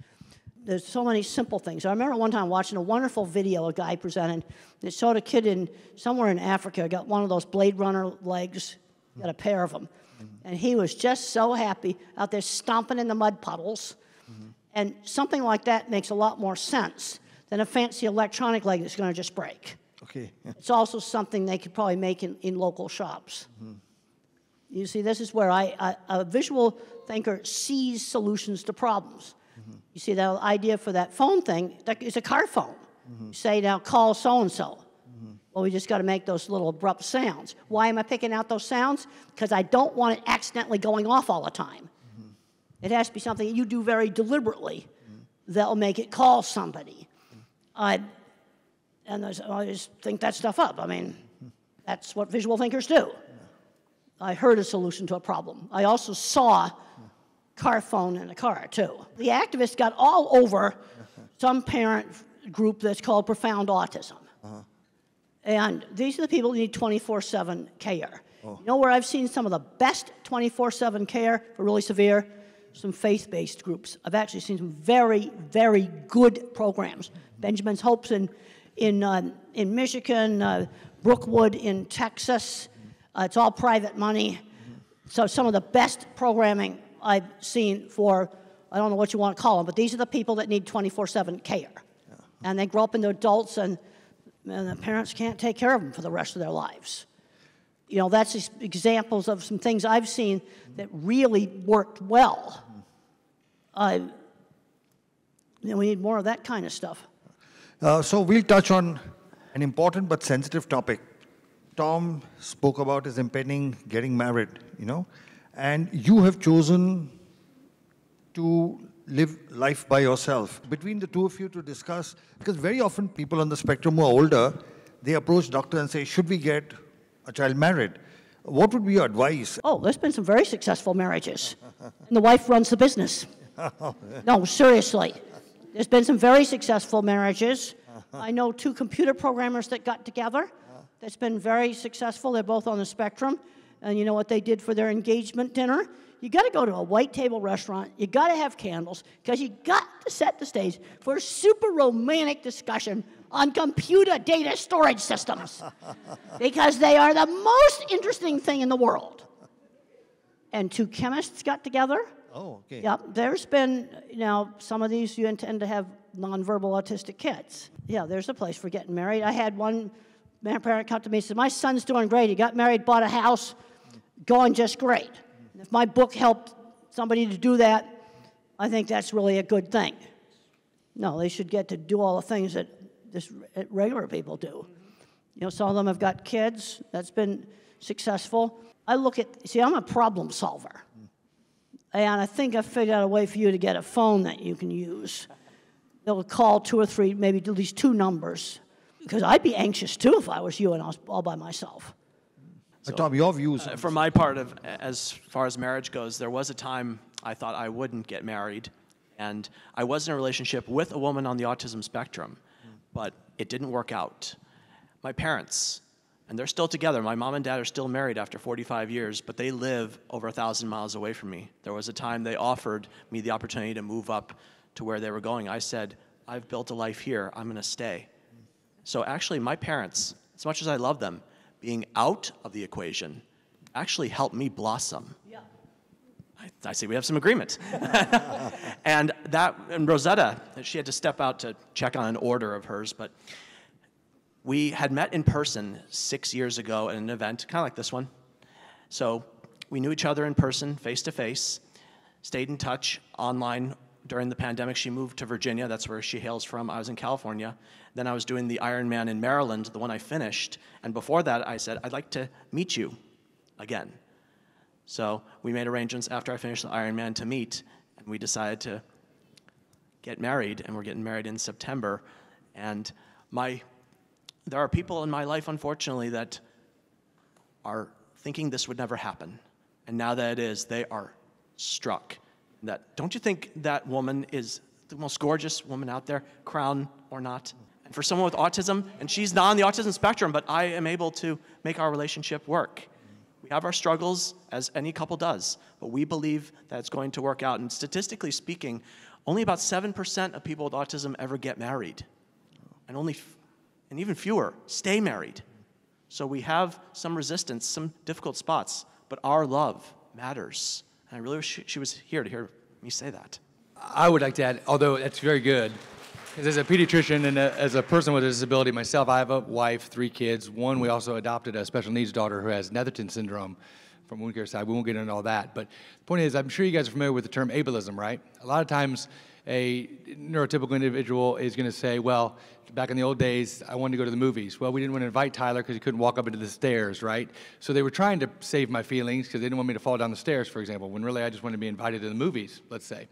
Speaker 6: There's so many simple things. I remember one time watching a wonderful video a guy presented that showed a kid somewhere in Africa got one of those Blade Runner legs, got a pair of them. And he was just so happy out there stomping in the mud puddles. And something like that makes a lot more sense than a fancy electronic leg that's going to just break.
Speaker 11: Okay.
Speaker 6: It's also something they could probably make in local shops. You see, this is where a visual thinker sees solutions to problems. You see, that idea for that phone thing, that is a car phone. You say, now call so-and-so. Well, we just got to make those little abrupt sounds. Why am I picking out those sounds? Because I don't want it accidentally going off all the time. It has to be something that you do very deliberately that will make it call somebody. And I just think that stuff up. I mean, that's what visual thinkers do. I heard a solution to a problem. I also saw car phone in a car, too. The activists got all over some parent group that's called Profound Autism. And these are the people who need 24/7 care. You know where I've seen some of the best 24/7 care for really severe? Some faith-based groups. I've actually seen some very, very good programs. Benjamin's Hopes in Michigan, Brookwood in Texas. It's all private money. So some of the best programming I've seen for, I don't know what you want to call them, but these are the people that need 24/7 care. And they grow up into adults and the parents can't take care of them for the rest of their lives. You know, that's just examples of some things I've seen that really worked well. We need more of that kind of stuff.
Speaker 11: So we'll touch on an important but sensitive topic, Tom spoke about his impending getting married, you know, and you have chosen to live life by yourself. Between the two of you to discuss, because very often people on the spectrum who are older, they approach doctor and say, should we get a child married? What would be your advice?
Speaker 6: Oh, there's been some very successful marriages. And the wife runs the business. No, seriously. There's been some very successful marriages. I know 2 computer programmers that got together. That's been very successful. They're both on the spectrum. And you know what they did for their engagement dinner? You got to go to a white table restaurant. You got to have candles, because you got to set the stage for a super romantic discussion on computer data storage systems, because they are the most interesting thing in the world. And 2 chemists got together.
Speaker 11: Oh, okay.
Speaker 6: Yeah, there's been, you know, some of these you intend to have nonverbal autistic kids. Yeah, there's a place for getting married. I had one parent come to me and said, my son's doing great. He got married, bought a house, going just great. If my book helped somebody to do that, I think that's really a good thing. No, they should get to do all the things that regular people do. You know, some of them have got kids. That's been successful. I'm a problem solver. And I think I figured out a way for you to get a phone that you can use. They'll call 2 or 3, maybe at least 2 numbers. Because I'd be anxious too if I was you and I was all by myself.
Speaker 11: So, Tom, your views?
Speaker 8: For my part, as far as marriage goes, there was a time I thought I wouldn't get married. And I was in a relationship with a woman on the autism spectrum, but it didn't work out. My parents, and they're still together. My mom and dad are still married after 45 years, but they live over 1,000 miles away from me. There was a time they offered me the opportunity to move up to where they were going. I said, I've built a life here. I'm going to stay. So actually, my parents, as much as I love them, being out of the equation actually helped me blossom. Yeah. I see we have some agreement. And Rosetta, she had to step out to check on an order of hers, but we had met in person 6 years ago at an event, kind of like this one. So we knew each other in person, face to face, stayed in touch online. During the pandemic, she moved to Virginia. That's where she hails from. I was in California. Then I was doing the Ironman in Maryland, the one I finished. And before that, I said, I'd like to meet you again. So we made arrangements after I finished the Ironman to meet, and we decided to get married, and we're getting married in September. And there are people in my life, unfortunately, that are thinking this would never happen. And now that it is, they are struck. Don't you think that woman is the most gorgeous woman out there, crown or not? And for someone with autism, and she's not on the autism spectrum, but I am able to make our relationship work. We have our struggles, as any couple does, but we believe that it's going to work out. And statistically speaking, only about 7% of people with autism ever get married, and even fewer stay married. So we have some resistance, some difficult spots, but our love matters. And I really wish she was here to hear me say that.
Speaker 10: I would like to add, although that's very good, because as a pediatrician and as a person with a disability myself, I have a wife, 3 kids. One, we also adopted a special needs daughter who has Netherton syndrome from wound care side. We won't get into all that. But the point is, I'm sure you guys are familiar with the term ableism, right? A lot of times a neurotypical individual is going to say, well, back in the old days, I wanted to go to the movies. Well, we didn't want to invite Tyler because he couldn't walk up into the stairs, right? So they were trying to save my feelings because they didn't want me to fall down the stairs, for example, when really I just wanted to be invited to the movies, let's say.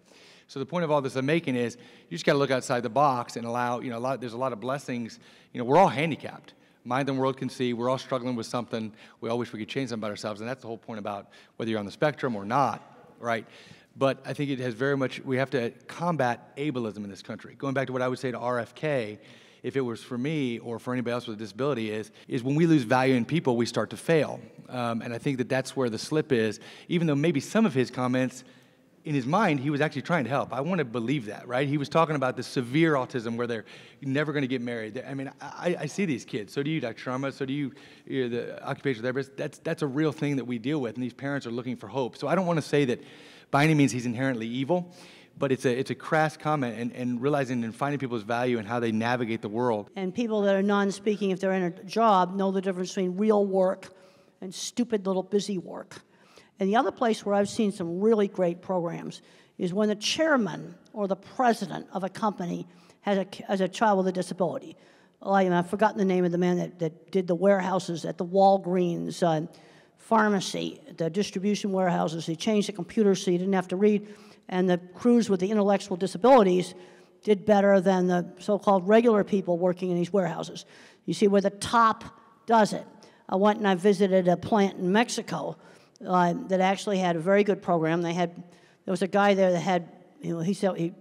Speaker 10: So the point of all this I'm making is you just got to look outside the box and allow, there's a lot of blessings. We're all handicapped. Mind the world can see. We're all struggling with something. We all wish we could change something about ourselves, and that's the whole point about whether you're on the spectrum or not, right? But I think it has very much, we have to combat ableism in this country. Going back to what I would say to RFK, if it was for me or for anybody else with a disability, is when we lose value in people, we start to fail. And I think that that's where the slip is, even though maybe some of his comments, in his mind, he was actually trying to help. I want to believe that, right? He was talking about the severe autism where they're never going to get married. I mean, I see these kids. So do you, Dr. Sharma. So do you, the occupational therapist. That's a real thing that we deal with, and these parents are looking for hope. So I don't want to say that by any means he's inherently evil, but it's a crass comment, and realizing and finding people's value and how they navigate the world.
Speaker 6: And people that are non-speaking, if they're in a job, know the difference between real work and stupid little busy work. And the other place where I've seen some really great programs is when the chairman or the president of a company has a child with a disability. I've forgotten the name of the man that did the warehouses at the Walgreens pharmacy, the distribution warehouses. He changed the computers so you didn't have to read, and the crews with the intellectual disabilities did better than the so-called regular people working in these warehouses. You see where the top does it. I went and I visited a plant in Mexico that actually had a very good program. There was a guy there that had, he said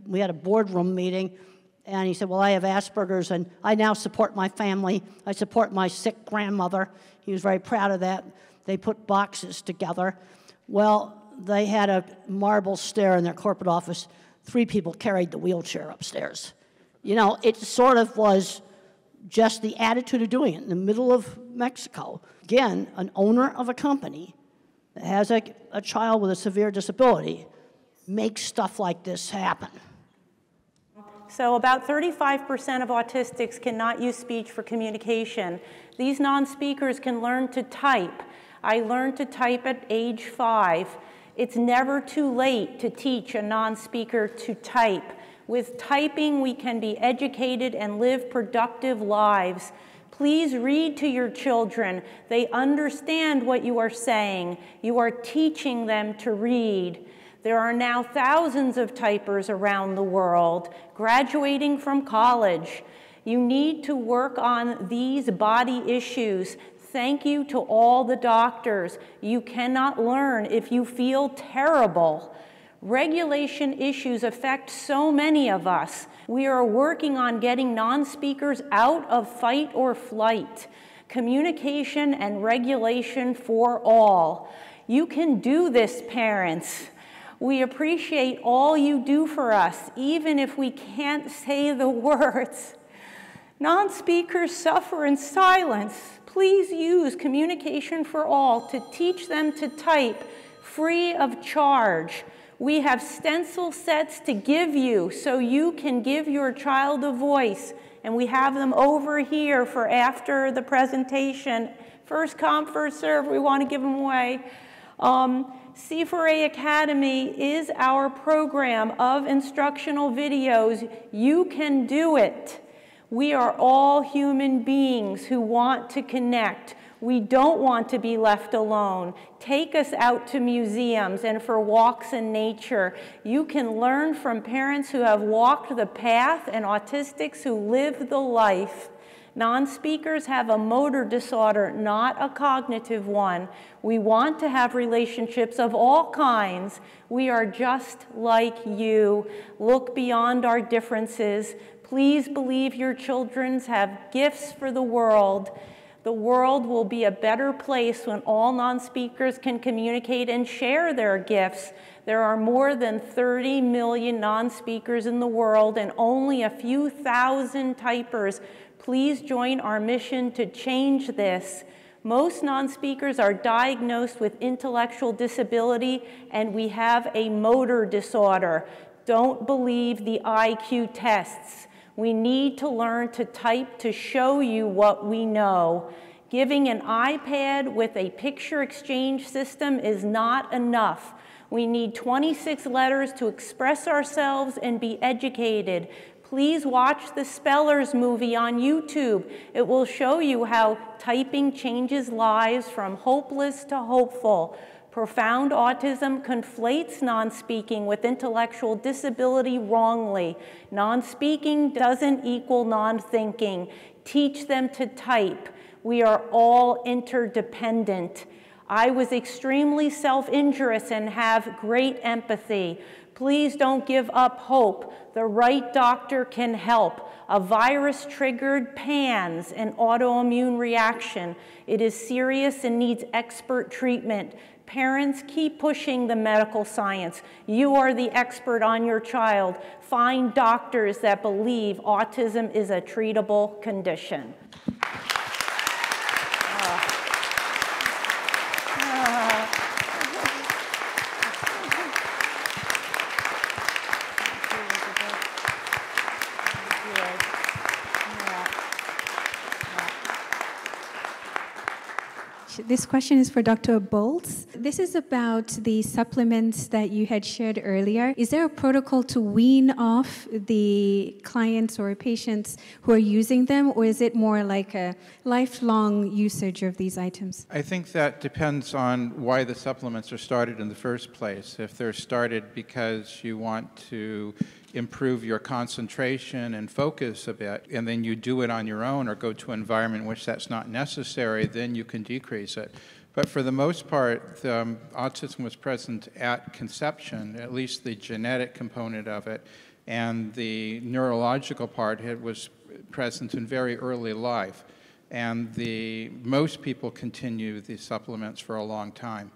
Speaker 6: we had a boardroom meeting, and he said, well, I have Asperger's, and I now support my family. I support my sick grandmother. He was very proud of that. They put boxes together. Well, they had a marble stair in their corporate office. 3 people carried the wheelchair upstairs. It sort of was just the attitude of doing it in the middle of Mexico. Again, an owner of a company that has a child with a severe disability makes stuff like this happen.
Speaker 7: So about 35% of autistics cannot use speech for communication. These non-speakers can learn to type. I learned to type at age 5. It's never too late to teach a non-speaker to type. With typing, we can be educated and live productive lives. Please read to your children. They understand what you are saying. You are teaching them to read. There are now thousands of typers around the world graduating from college. You need to work on these body issues. Thank you to all the doctors. You cannot learn if you feel terrible. Regulation issues affect so many of us. We are working on getting non-speakers out of fight or flight. Communication and regulation for all. You can do this, parents. We appreciate all you do for us, even if we can't say the words. Non-speakers suffer in silence. Please use Communication for All to teach them to type free of charge. We have stencil sets to give you so you can give your child a voice, and we have them over here for after the presentation. First come, first serve, we want to give them away. C4A Academy is our program of instructional videos. You can do it. We are all human beings who want to connect. We don't want to be left alone. Take us out to museums and for walks in nature. You can learn from parents who have walked the path and autistics who live the life. Non-speakers have a motor disorder, not a cognitive one. We want to have relationships of all kinds. We are just like you. Look beyond our differences. Please believe your children have gifts for the world. The world will be a better place when all non-speakers can communicate and share their gifts. There are more than 30 million non-speakers in the world and only a few thousand typers. Please join our mission to change this. Most non-speakers are diagnosed with intellectual disability, and we have a motor disorder. Don't believe the IQ tests. We need to learn to type to show you what we know. Giving an iPad with a picture exchange system is not enough. We need 26 letters to express ourselves and be educated. Please watch the Spellers movie on YouTube. It will show you how typing changes lives from hopeless to hopeful. Profound autism conflates non-speaking with intellectual disability wrongly. Non-speaking doesn't equal non-thinking. Teach them to type. We are all interdependent. I was extremely self-injurious and have great empathy. Please don't give up hope. The right doctor can help. A virus triggered PANS, an autoimmune reaction. It is serious and needs expert treatment. Parents, keep pushing the medical science. You are the expert on your child. Find doctors that believe autism is a treatable condition.
Speaker 13: This question is for Dr. Bolts. This is about the supplements that you had shared earlier. Is there a protocol to wean off the clients or patients who are using them, or is it more like a lifelong usage of these items?
Speaker 9: I think that depends on why the supplements are started in the first place. If they're started because you want to improve your concentration and focus a bit, and then you do it on your own or go to an environment in which that's not necessary, then you can decrease it. But for the most part, autism was present at conception, at least the genetic component of it, and the neurological part was present in very early life. And most people continue these supplements for a long time.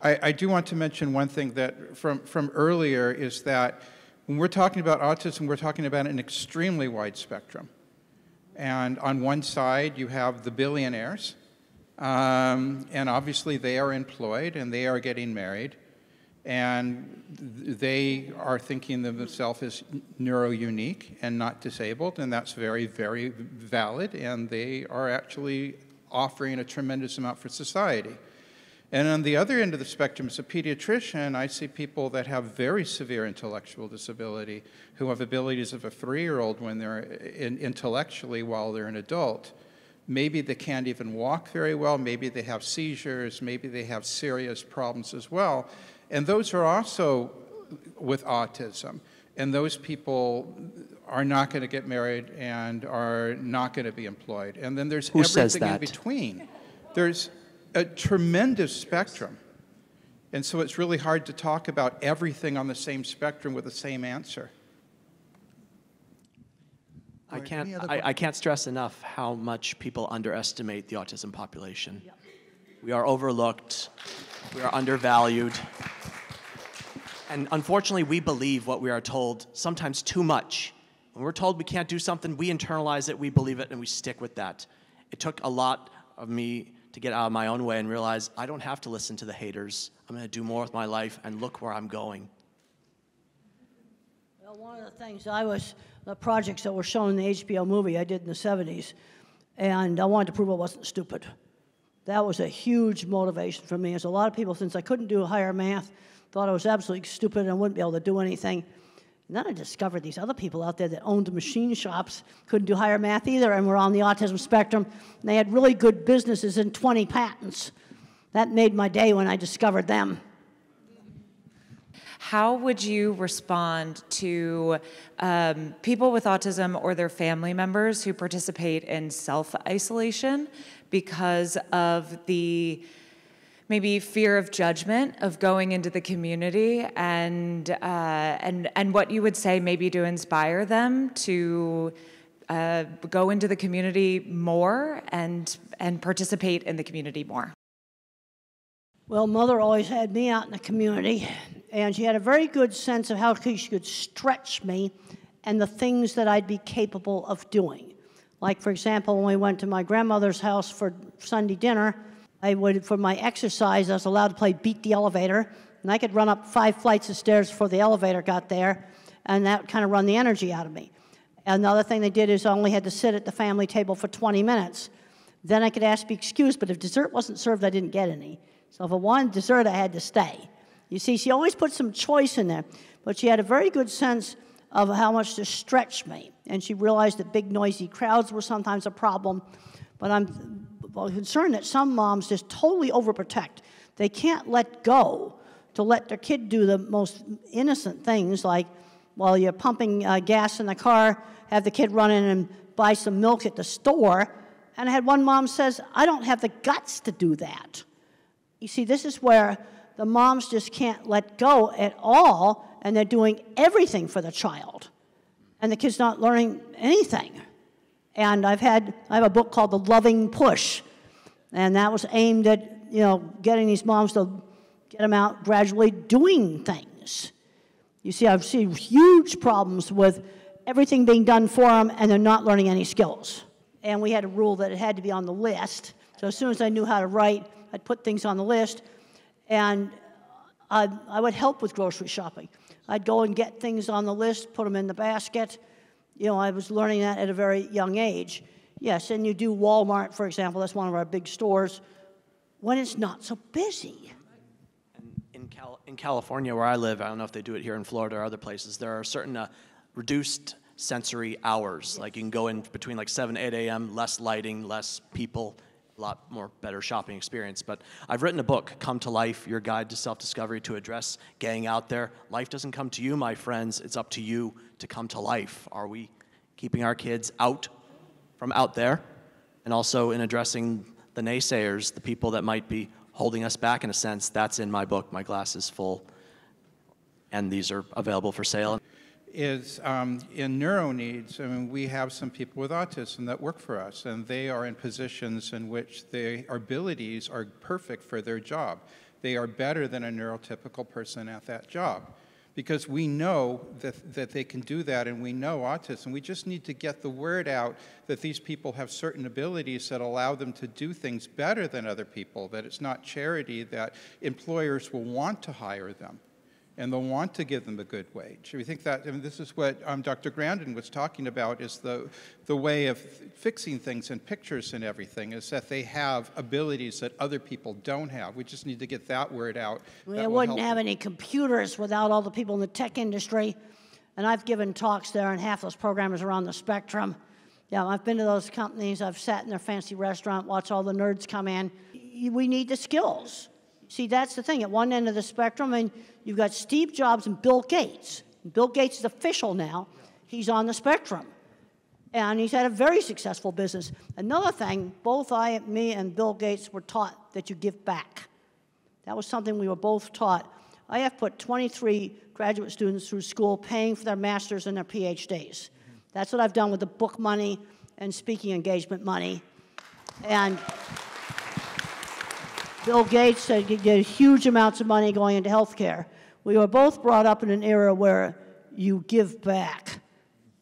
Speaker 9: I do want to mention one thing that from earlier is that when we're talking about autism, we're talking about an extremely wide spectrum. And on one side, you have the billionaires, and obviously they are employed and they are getting married, and they are thinking of themselves as neuro-unique and not disabled, and that's very, very valid, and they are actually offering a tremendous amount for society. And on the other end of the spectrum, as a pediatrician, I see people that have very severe intellectual disability, who have abilities of a 3-year-old when they're intellectually while they're an adult. Maybe they can't even walk very well, maybe they have seizures, maybe they have serious problems as well. And those are also with autism. And those people are not going to get married and are not going to be employed. And then there's everything in between. There's a tremendous spectrum. And so it's really hard to talk about everything on the same spectrum with the same answer.
Speaker 8: I can't stress enough how much people underestimate the autism population. Yep. We are overlooked, we are undervalued, and unfortunately we believe what we are told, sometimes too much. When we're told we can't do something, we internalize it, we believe it, and we stick with that. It took a lot of me to get out of my own way and realize I don't have to listen to the haters. I'm going to do more with my life, and look where I'm going.
Speaker 6: Well, one of the things the projects that were shown in the HBO movie I did in the 70s, and I wanted to prove I wasn't stupid. That was a huge motivation for me, as a lot of people, since I couldn't do higher math, thought I was absolutely stupid and I wouldn't be able to do anything. And then I discovered these other people out there that owned machine shops, couldn't do higher math either, and were on the autism spectrum, and they had really good businesses and 20 patents. That made my day when I discovered them.
Speaker 14: How would you respond to people with autism or their family members who participate in self-isolation because of the maybe fear of judgment of going into the community, and what you would say maybe to inspire them to go into the community more and participate in the community more?
Speaker 6: Well, Mother always had me out in the community, and she had a very good sense of how she could stretch me and the things that I'd be capable of doing. Like, for example, when we went to my grandmother's house for Sunday dinner, for my exercise, I was allowed to play Beat the Elevator, and I could run up 5 flights of stairs before the elevator got there, and that would kind of run the energy out of me. And the other thing they did is I only had to sit at the family table for 20 minutes. Then I could ask to be excused, but if dessert wasn't served, I didn't get any. So if I wanted dessert, I had to stay. You see, she always put some choice in there, but she had a very good sense of how much to stretch me. And she realized that big, noisy crowds were sometimes a problem. But I'm concerned that some moms just totally overprotect. They can't let go to let their kid do the most innocent things, like while you're pumping gas in the car, have the kid run in and buy some milk at the store. And I had one mom says, I don't have the guts to do that. You see, this is where the moms just can't let go at all, and they're doing everything for the child, and the kid's not learning anything. And I have a book called The Loving Push, and that was aimed at, getting these moms to get them out gradually doing things. You see, I've seen huge problems with everything being done for them, and they're not learning any skills. And we had a rule that it had to be on the list. So as soon as I knew how to write, I'd put things on the list, and I would help with grocery shopping. I'd go and get things on the list, put them in the basket. I was learning that at a very young age. Yes, and you do Walmart, for example. That's one of our big stores. when it's not so busy.
Speaker 8: In California, where I live, I don't know if they do it here in Florida or other places, there are certain reduced sensory hours. Like you can go in between like 7, 8 a.m., less lighting, less people, a lot more better shopping experience. But I've written a book, Come to Life, Your Guide to Self-Discovery, to address gang out there. Life doesn't come to you, my friends. It's up to you to come to life. Are we keeping our kids out from out there? And also in addressing the naysayers, the people that might be holding us back in a sense. That's in my book, My Glass is Full. And these are available for sale.
Speaker 9: Is in neuro needs, I mean, we have some people with autism that work for us, and they are in positions in which their abilities are perfect for their job. They are better than a neurotypical person at that job, because we know that they can do that, and we know autism. We just need to get the word out that these people have certain abilities that allow them to do things better than other people, that it's not charity, that employers will want to hire them, and they'll want to give them a good wage. We think that, I mean, this is what Dr. Grandin was talking about, is the way of fixing things and pictures and everything, is that they have abilities that other people don't have. We just need to get that word out.
Speaker 6: We wouldn't have any computers without all the people in the tech industry. And I've given talks there, and half those programmers are on the spectrum. Yeah, I've been to those companies. I've sat in their fancy restaurant, watched all the nerds come in. We need the skills. See, that's the thing. At one end of the spectrum, and you've got Steve Jobs and Bill Gates. Bill Gates is official now. He's on the spectrum. And he's had a very successful business. Another thing, both me and Bill Gates were taught that you give back. That was something we were both taught. I have put 23 graduate students through school paying for their masters and their PhDs. That's what I've done with the book money and speaking engagement money. And Bill Gates said you get huge amounts of money going into healthcare. We were both brought up in an era where you give back,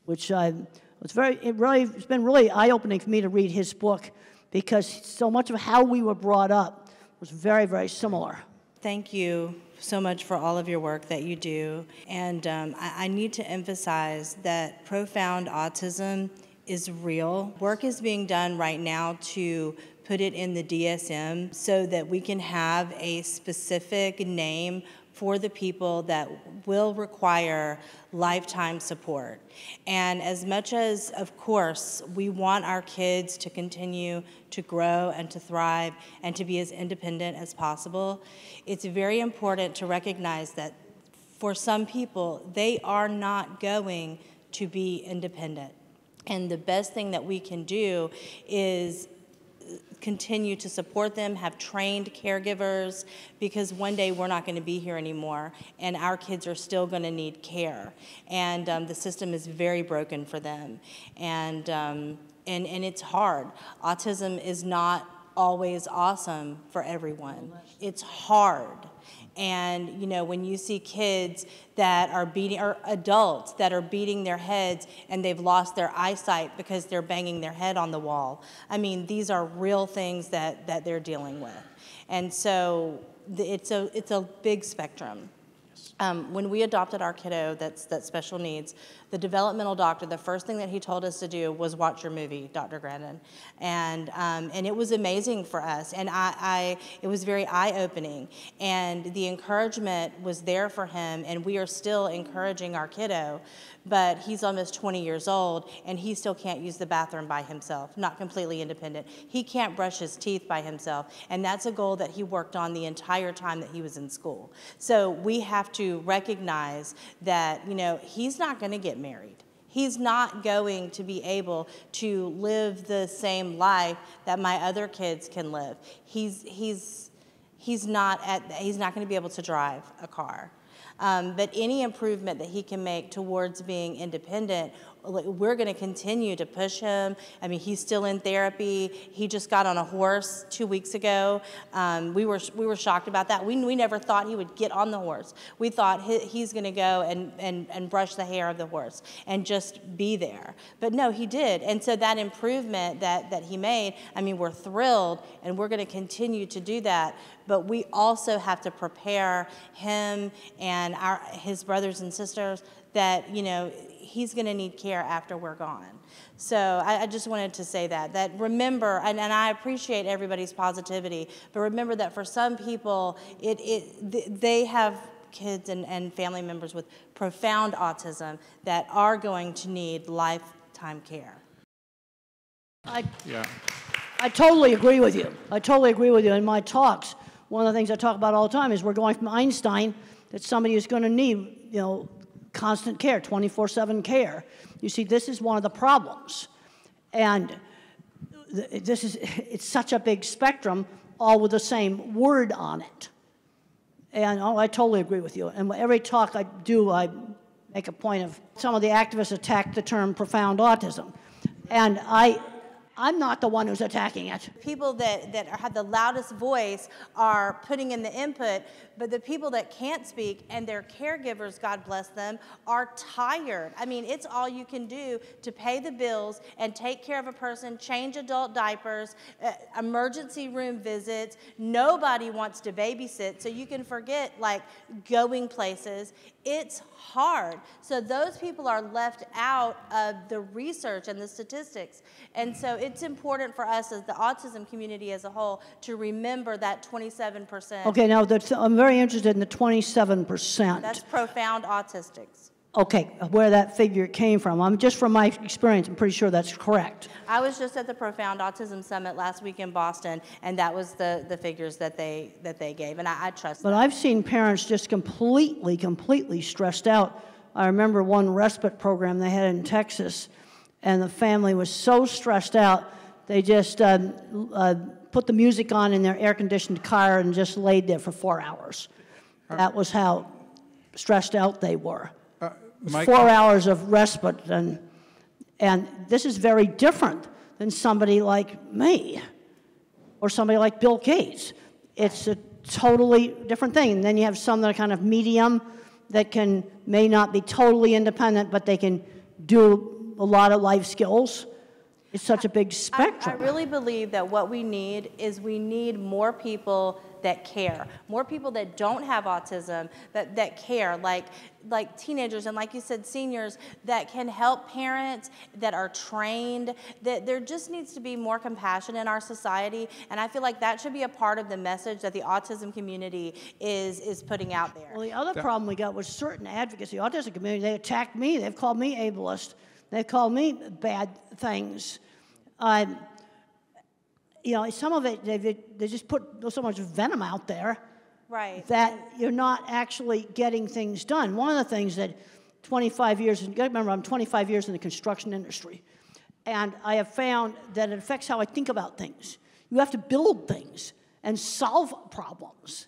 Speaker 6: which it's been really eye-opening for me to read his book, because so much of how we were brought up was very, very similar.
Speaker 15: Thank you so much for all of your work that you do. And I need to emphasize that profound autism is real. Work is being done right now to put it in the DSM so that we can have a specific name for the people that will require lifetime support. And as much as, of course, we want our kids to continue to grow and to thrive and to be as independent as possible, it's very important to recognize that for some people, they are not going to be independent. And the best thing that we can do is continue to support them, have trained caregivers, because one day we're not going to be here anymore, and our kids are still going to need care. And the system is very broken for them. And it's hard. Autism is not always awesome for everyone. It's hard. And, you know, when you see kids that are beating, or adults that are beating their heads and they've lost their eyesight because they're banging their head on the wall, I mean, these are real things that they're dealing with. And so it's a big spectrum. When we adopted our kiddo that's special needs, the developmental doctor, the first thing that he told us to do was watch your movie, Dr. Grandin. And it was amazing for us, and it was very eye-opening. And the encouragement was there for him, and we are still encouraging our kiddo, but he's almost 20 years old, and he still can't use the bathroom by himself, not completely independent. He can't brush his teeth by himself, and that's a goal that he worked on the entire time that he was in school. So we have to recognize that, you know, he's not going to get married. He's not going to be able to live the same life that my other kids can live. He's not going to be able to drive a car. But any improvement that he can make towards being independent, we're going to continue to push him. I mean, he's still in therapy. He just got on a horse 2 weeks ago. We were shocked about that. We never thought he would get on the horse. We thought he's going to go and brush the hair of the horse and just be there. But no, he did. And so that improvement that he made, I mean, we're thrilled, and we're going to continue to do that. But we also have to prepare him and his brothers and sisters that, you know, he's going to need care after we're gone. So I just wanted to say that remember, and I appreciate everybody's positivity, but remember that for some people, they have kids and family members with profound autism that are going to need lifetime care.
Speaker 6: I totally agree with you. I totally agree with you. In my talks, one of the things I talk about all the time is we're going from Einstein that somebody is going to need, you know, constant care, 24/7 care. You see, this is one of the problems. And it's such a big spectrum, all with the same word on it. And I totally agree with you. And every talk I do, I make a point of, some of the activists attack the term profound autism. And I'm not the one who's attacking it.
Speaker 15: People that have the loudest voice are putting in the input, but the people that can't speak and their caregivers, God bless them, are tired. I mean, it's all you can do to pay the bills and take care of a person, change adult diapers, emergency room visits. Nobody wants to babysit, so you can forget, like, going places. It's hard. So those people are left out of the research and the statistics. And so it's important for us as the autism community as a whole to remember that 27%.
Speaker 6: Okay, now I'm very interested in the 27%.
Speaker 15: That's profound autistics.
Speaker 6: Okay, where that figure came from. Just from my experience, I'm pretty sure that's correct.
Speaker 15: I was just at the Profound Autism Summit last week in Boston, and that was the figures that they gave, and I trust
Speaker 6: But
Speaker 15: them.
Speaker 6: I've seen parents just completely stressed out. I remember one respite program they had in Texas, and the family was so stressed out, they just put the music on in their air-conditioned car and just laid there for 4 hours. That was how stressed out they were. 4 hours of respite, and this is very different than somebody like me or somebody like Bill Gates. It's a totally different thing. And then you have some that are kind of medium that may not be totally independent, but they can do a lot of life skills. It's such a big spectrum.
Speaker 15: I really believe that what we need more people that care, more people that don't have autism, that care, like teenagers and, like you said, seniors, that can help parents, that are trained, that there just needs to be more compassion in our society, and I feel like that should be a part of the message that the autism community is putting out there.
Speaker 6: Well, the other problem we got was certain advocacy, autism community, they attacked me, they've called me ableist, they've called me bad things. You know, some of it, they just put so much venom out there,
Speaker 15: right,
Speaker 6: that you're not actually getting things done. One of the things that 25 years, you gotta remember I'm 25 years in the construction industry, and I have found that it affects how I think about things. You have to build things and solve problems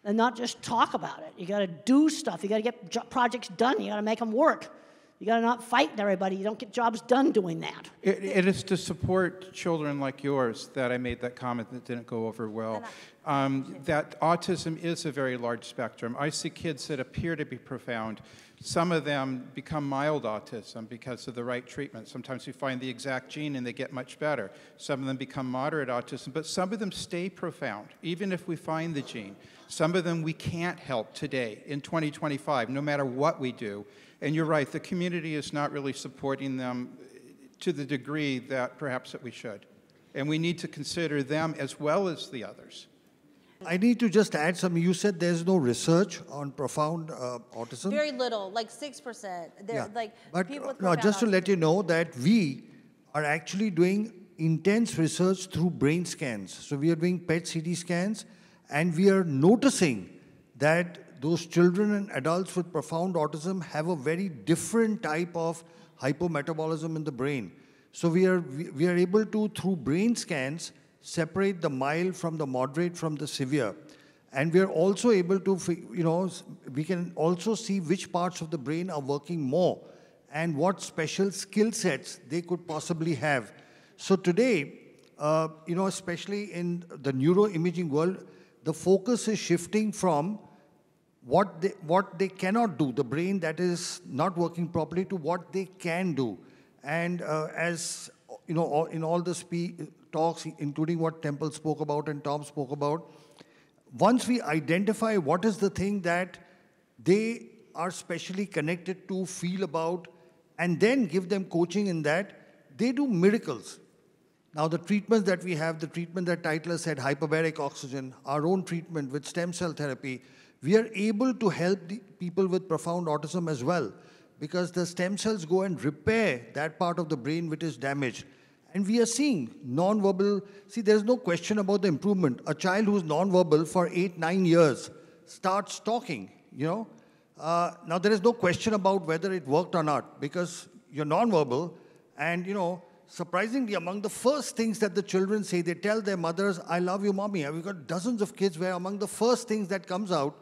Speaker 6: and not just talk about it. You gotta do stuff, you gotta get projects done, you gotta make them work. You got to not fight everybody. You don't get jobs done doing that.
Speaker 9: It is to support children like yours that I made that comment that didn't go over well. That autism is a very large spectrum. I see kids that appear to be profound. Some of them become mild autism because of the right treatment. Sometimes we find the exact gene and they get much better. Some of them become moderate autism, but some of them stay profound, even if we find the gene. Some of them we can't help today in 2025, no matter what we do. And you're right, the community is not really supporting them to the degree that perhaps that we should. And we need to consider them as well as the others.
Speaker 11: I need to just add something. You said there's no research on profound autism.
Speaker 15: Very little, like 6%.
Speaker 11: Yeah.
Speaker 15: Like
Speaker 11: but
Speaker 15: people with
Speaker 11: no, just to
Speaker 15: autism.
Speaker 11: let you know that we are actually doing intense research through brain scans. So we are doing PET CT scans, and we are noticing that those children and adults with profound autism have a very different type of hypometabolism in the brain. So we are able to, through brain scans, separate the mild from the moderate from the severe. And we are also able to, you know, we can also see which parts of the brain are working more and what special skill sets they could possibly have. So today, you know, especially in the neuroimaging world, the focus is shifting from what they cannot do, the brain that is not working properly, to what they can do. And as you know, in all the talks, including what Temple spoke about and Tom spoke about, once we identify what is the thing that they are specially connected to, feel about, and then give them coaching in that, they do miracles. Now, the treatments that we have, the treatment that Titler said, hyperbaric oxygen, our own treatment with stem cell therapy, we are able to help the people with profound autism as well, because the stem cells go and repair that part of the brain which is damaged. And we are seeing non-verbal, see, there's no question about the improvement. A child who's non-verbal for 8-9 years starts talking, you know. Now, there is no question about whether it worked or not, because you're non-verbal, and, you know, surprisingly, among the first things that the children say, they tell their mothers, I love you, mommy. We've got dozens of kids where among the first things that comes out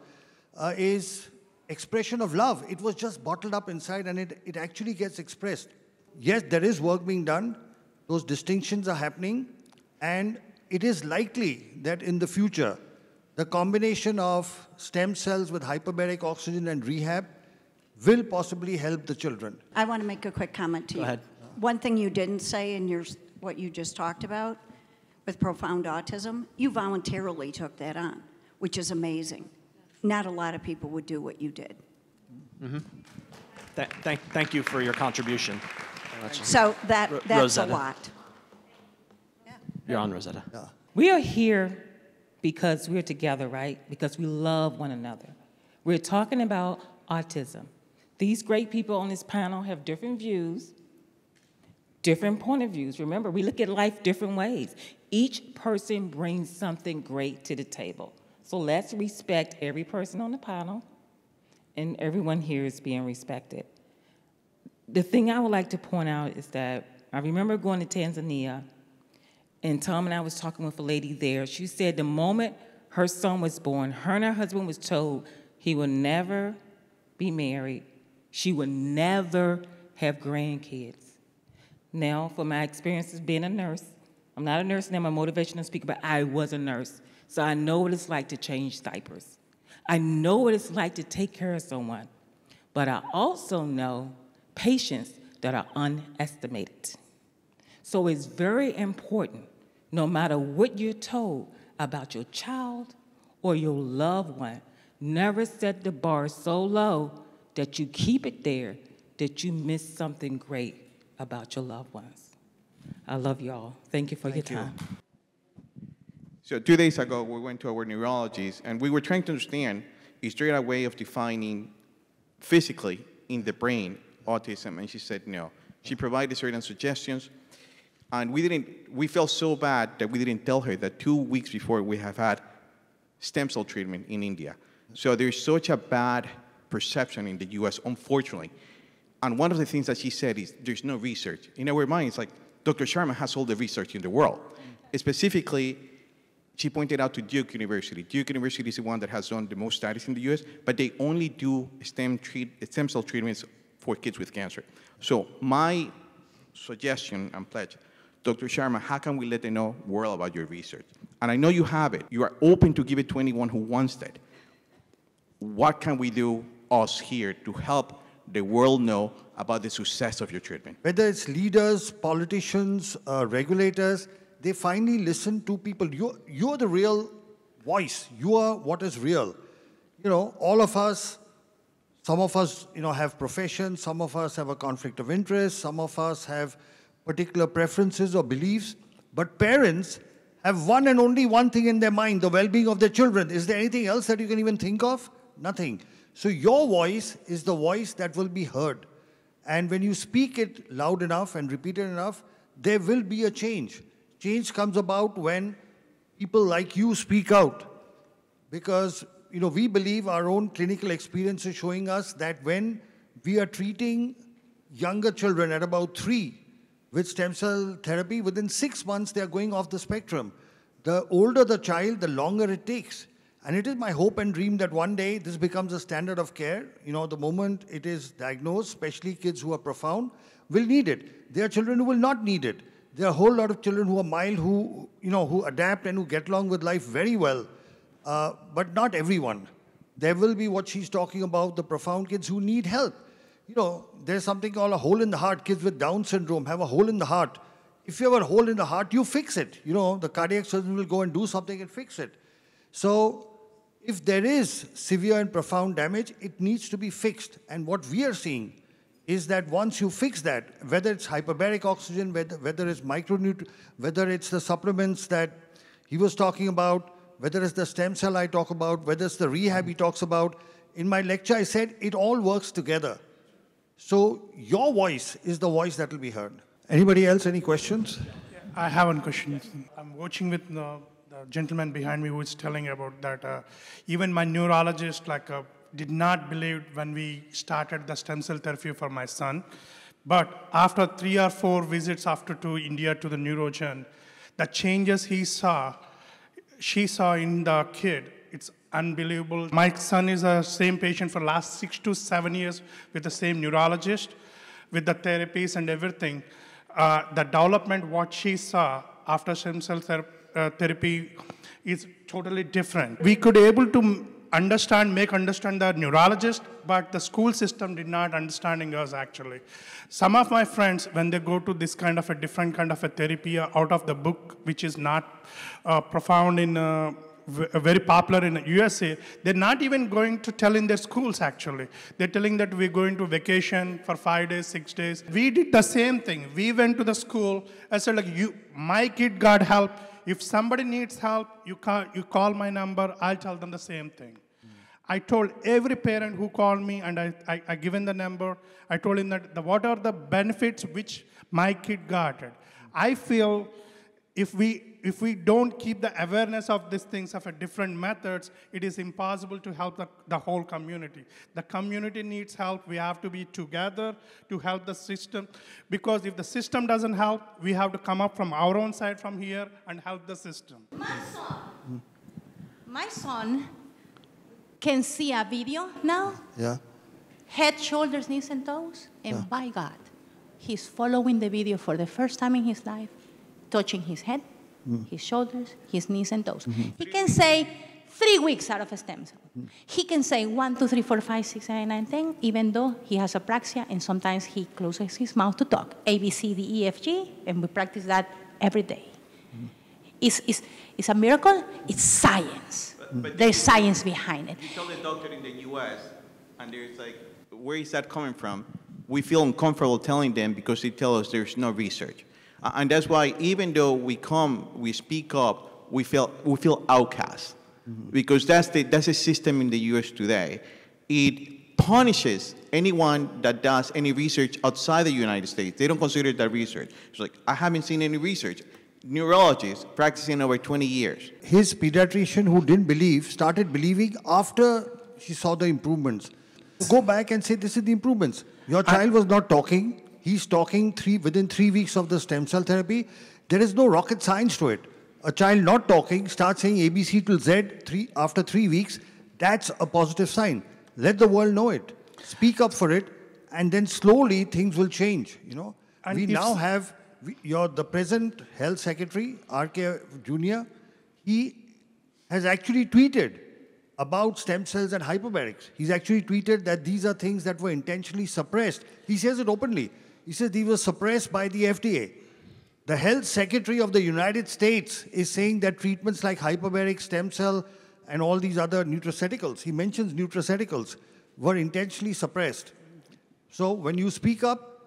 Speaker 11: is expression of love. It was just bottled up inside, and it actually gets expressed. Yes, there is work being done. Those distinctions are happening, and it is likely that in the future, the combination of stem cells with hyperbaric oxygen and rehab will possibly help the children.
Speaker 4: I want to make a quick comment to you.
Speaker 11: Go ahead.
Speaker 4: One thing you didn't say in what you just talked about with profound autism, you voluntarily took that on, which is amazing. Not a lot of people would do what you did.
Speaker 8: Mm-hmm. Thank you for your contribution.
Speaker 4: So that's
Speaker 8: Rosetta.
Speaker 4: a lot.
Speaker 8: You're on, Rosetta.
Speaker 11: Yeah.
Speaker 16: We are here because we're together, right? Because we love one another. We're talking about autism. These great people on this panel have different views, different point of views. Remember, we look at life different ways. Each person brings something great to the table. So let's respect every person on the panel, and everyone here is being respected. The thing I would like to point out is that I remember going to Tanzania, and Tom and I was talking with a lady there. She said the moment her son was born, her and her husband was told he would never be married. She would never have grandkids. Now, from my experiences being a nurse, I'm not a nurse now, I'm a motivational speaker, but I was a nurse. So I know what it's like to change diapers. I know what it's like to take care of someone. But I also know patients that are underestimated. So it's very important, no matter what you're told about your child or your loved one, never set the bar so low that you keep it there, that you miss something great about your loved ones. I love y'all. Thank you for your time.
Speaker 17: So 2 days ago, we went to our neurologist, and we were trying to understand, is there a way of defining physically in the brain autism? And she said no. She provided certain suggestions, and we felt so bad that we didn't tell her that 2 weeks before we have had stem cell treatment in India. So there's such a bad perception in the US, unfortunately. And one of the things that she said is there's no research. In our minds, like, Dr. Sharma has all the research in the world. Specifically, she pointed out to Duke University. Duke University is the one that has done the most studies in the US, but they only do stem cell treatments for kids with cancer. So my suggestion and pledge, Dr. Sharma, how can we let the world about your research? And I know you have it. You are open to give it to anyone who wants that. What can we do, us here, to help the world know about the success of your treatment?
Speaker 11: Whether it's leaders, politicians, regulators, they finally listen to people. You're the real voice. You are what is real. You know, all of us, some of us, have professions, some of us have a conflict of interest, some of us have particular preferences or beliefs, but parents have one and only one thing in their mind, the well-being of their children. Is there anything else that you can even think of? Nothing. So your voice is the voice that will be heard. And when you speak it loud enough and repeat it enough, there will be a change. Change comes about when people like you speak out. Because, we believe our own clinical experience is showing us that when we are treating younger children at about 3 with stem cell therapy, within 6 months, they are going off the spectrum. The older the child, the longer it takes. And it is my hope and dream that one day this becomes a standard of care. The moment it is diagnosed, especially kids who are profound, will need it. There are children who will not need it. There are a whole lot of children who are mild, who adapt and who get along with life very well. But not everyone. There will be what she's talking about, the profound kids who need help. There's something called a hole in the heart. Kids with Down syndrome have a hole in the heart. If you have a hole in the heart, you fix it. The cardiac surgeon will go and do something and fix it. So, if there is severe and profound damage, it needs to be fixed. And what we are seeing is that once you fix that, whether it's hyperbaric oxygen, whether it's whether it's the supplements that he was talking about, whether it's the stem cell I talk about, whether it's the rehab he talks about, in my lecture I said it all works together. So your voice is the voice that will be heard. Anybody else, any questions?
Speaker 18: I have one question. I'm watching with the gentleman behind me who is telling about that. Even my neurologist did not believe when we started the stem cell therapy for my son. But after 3 or 4 visits to India to the Neurodevelopmental, the changes she saw in the kid, it's unbelievable. My son is the same patient for the last 6 to 7 years with the same neurologist, with the therapies and everything. The development, what she saw after stem cell therapy is totally different. We could able to make understand the neurologist, but the school system did not understanding us actually. Some of my friends, when they go to this kind of a different kind of a therapy out of the book, which is not profound in very popular in the USA, they're not even going to tell in their schools actually. They're telling that we're going to vacation for 5 days, 6 days. We did the same thing. We went to the school. I said my kid got help. If somebody needs help, you call my number, I'll tell them the same thing. I told every parent who called me, and I given the number, I told him that what are the benefits which my kid got. I feel if we don't keep the awareness of these things, of different methods, it is impossible to help the whole community. The community needs help. We have to be together to help the system. Because if the system doesn't help, we have to come up from our own side from here and help the system.
Speaker 19: My son can see a video now.
Speaker 11: Yeah.
Speaker 19: Head, shoulders, knees, and toes. And by God, he's following the video for the first time in his life, touching his head, his shoulders, his knees, and toes. He can say 3 weeks out of a stem cell. He can say 1, 2, 3, 4, 5, 6, 7, 9, 10, even though he has apraxia, and sometimes he closes his mouth to talk. A, B, C, D, E, F, G, and we practice that every day. It's a miracle. It's science. But there's science behind it.
Speaker 17: You tell the doctor in the U.S., and there's where is that coming from? We feel uncomfortable telling them because they tell us there's no research. And that's why even though we speak up, we feel outcast. Because that's the system in the U.S. today. It punishes anyone that does any research outside the United States. They don't consider that research. It's like, I haven't seen any research. Neurologist practicing over 20 years.
Speaker 11: His pediatrician who didn't believe started believing after he saw the improvements. Go back and say, this is the improvements. Your child was not talking. He's talking within 3 weeks of the stem cell therapy. There is no rocket science to it. A child not talking starts saying ABC till Z after 3 weeks. That's a positive sign. Let the world know it. Speak up for it, and then slowly things will change. And we now have the present health secretary, R.K. Jr., he has actually tweeted about stem cells and hyperbarics. He's actually tweeted that these are things that were intentionally suppressed. He says it openly. He says these were suppressed by the FDA. The health secretary of the United States is saying that treatments like hyperbaric, stem cell, and all these other nutraceuticals, he mentions nutraceuticals, were intentionally suppressed. So when you speak up,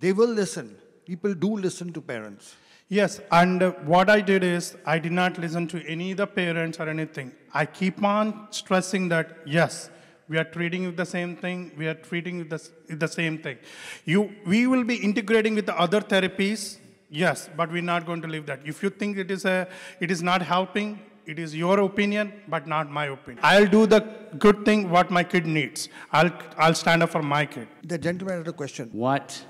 Speaker 11: they will listen. People do listen to parents.
Speaker 18: Yes, and what I did is, I did not listen to any of the parents or anything. I keep on stressing that, yes, we are treating with the same thing, we are treating with the same thing. We will be integrating with the other therapies, yes, but we're not going to leave that. If you think it is not helping, it is your opinion, but not my opinion. I'll do the good thing what my kid needs. I'll stand up for my kid.
Speaker 11: The gentleman had a question.
Speaker 20: What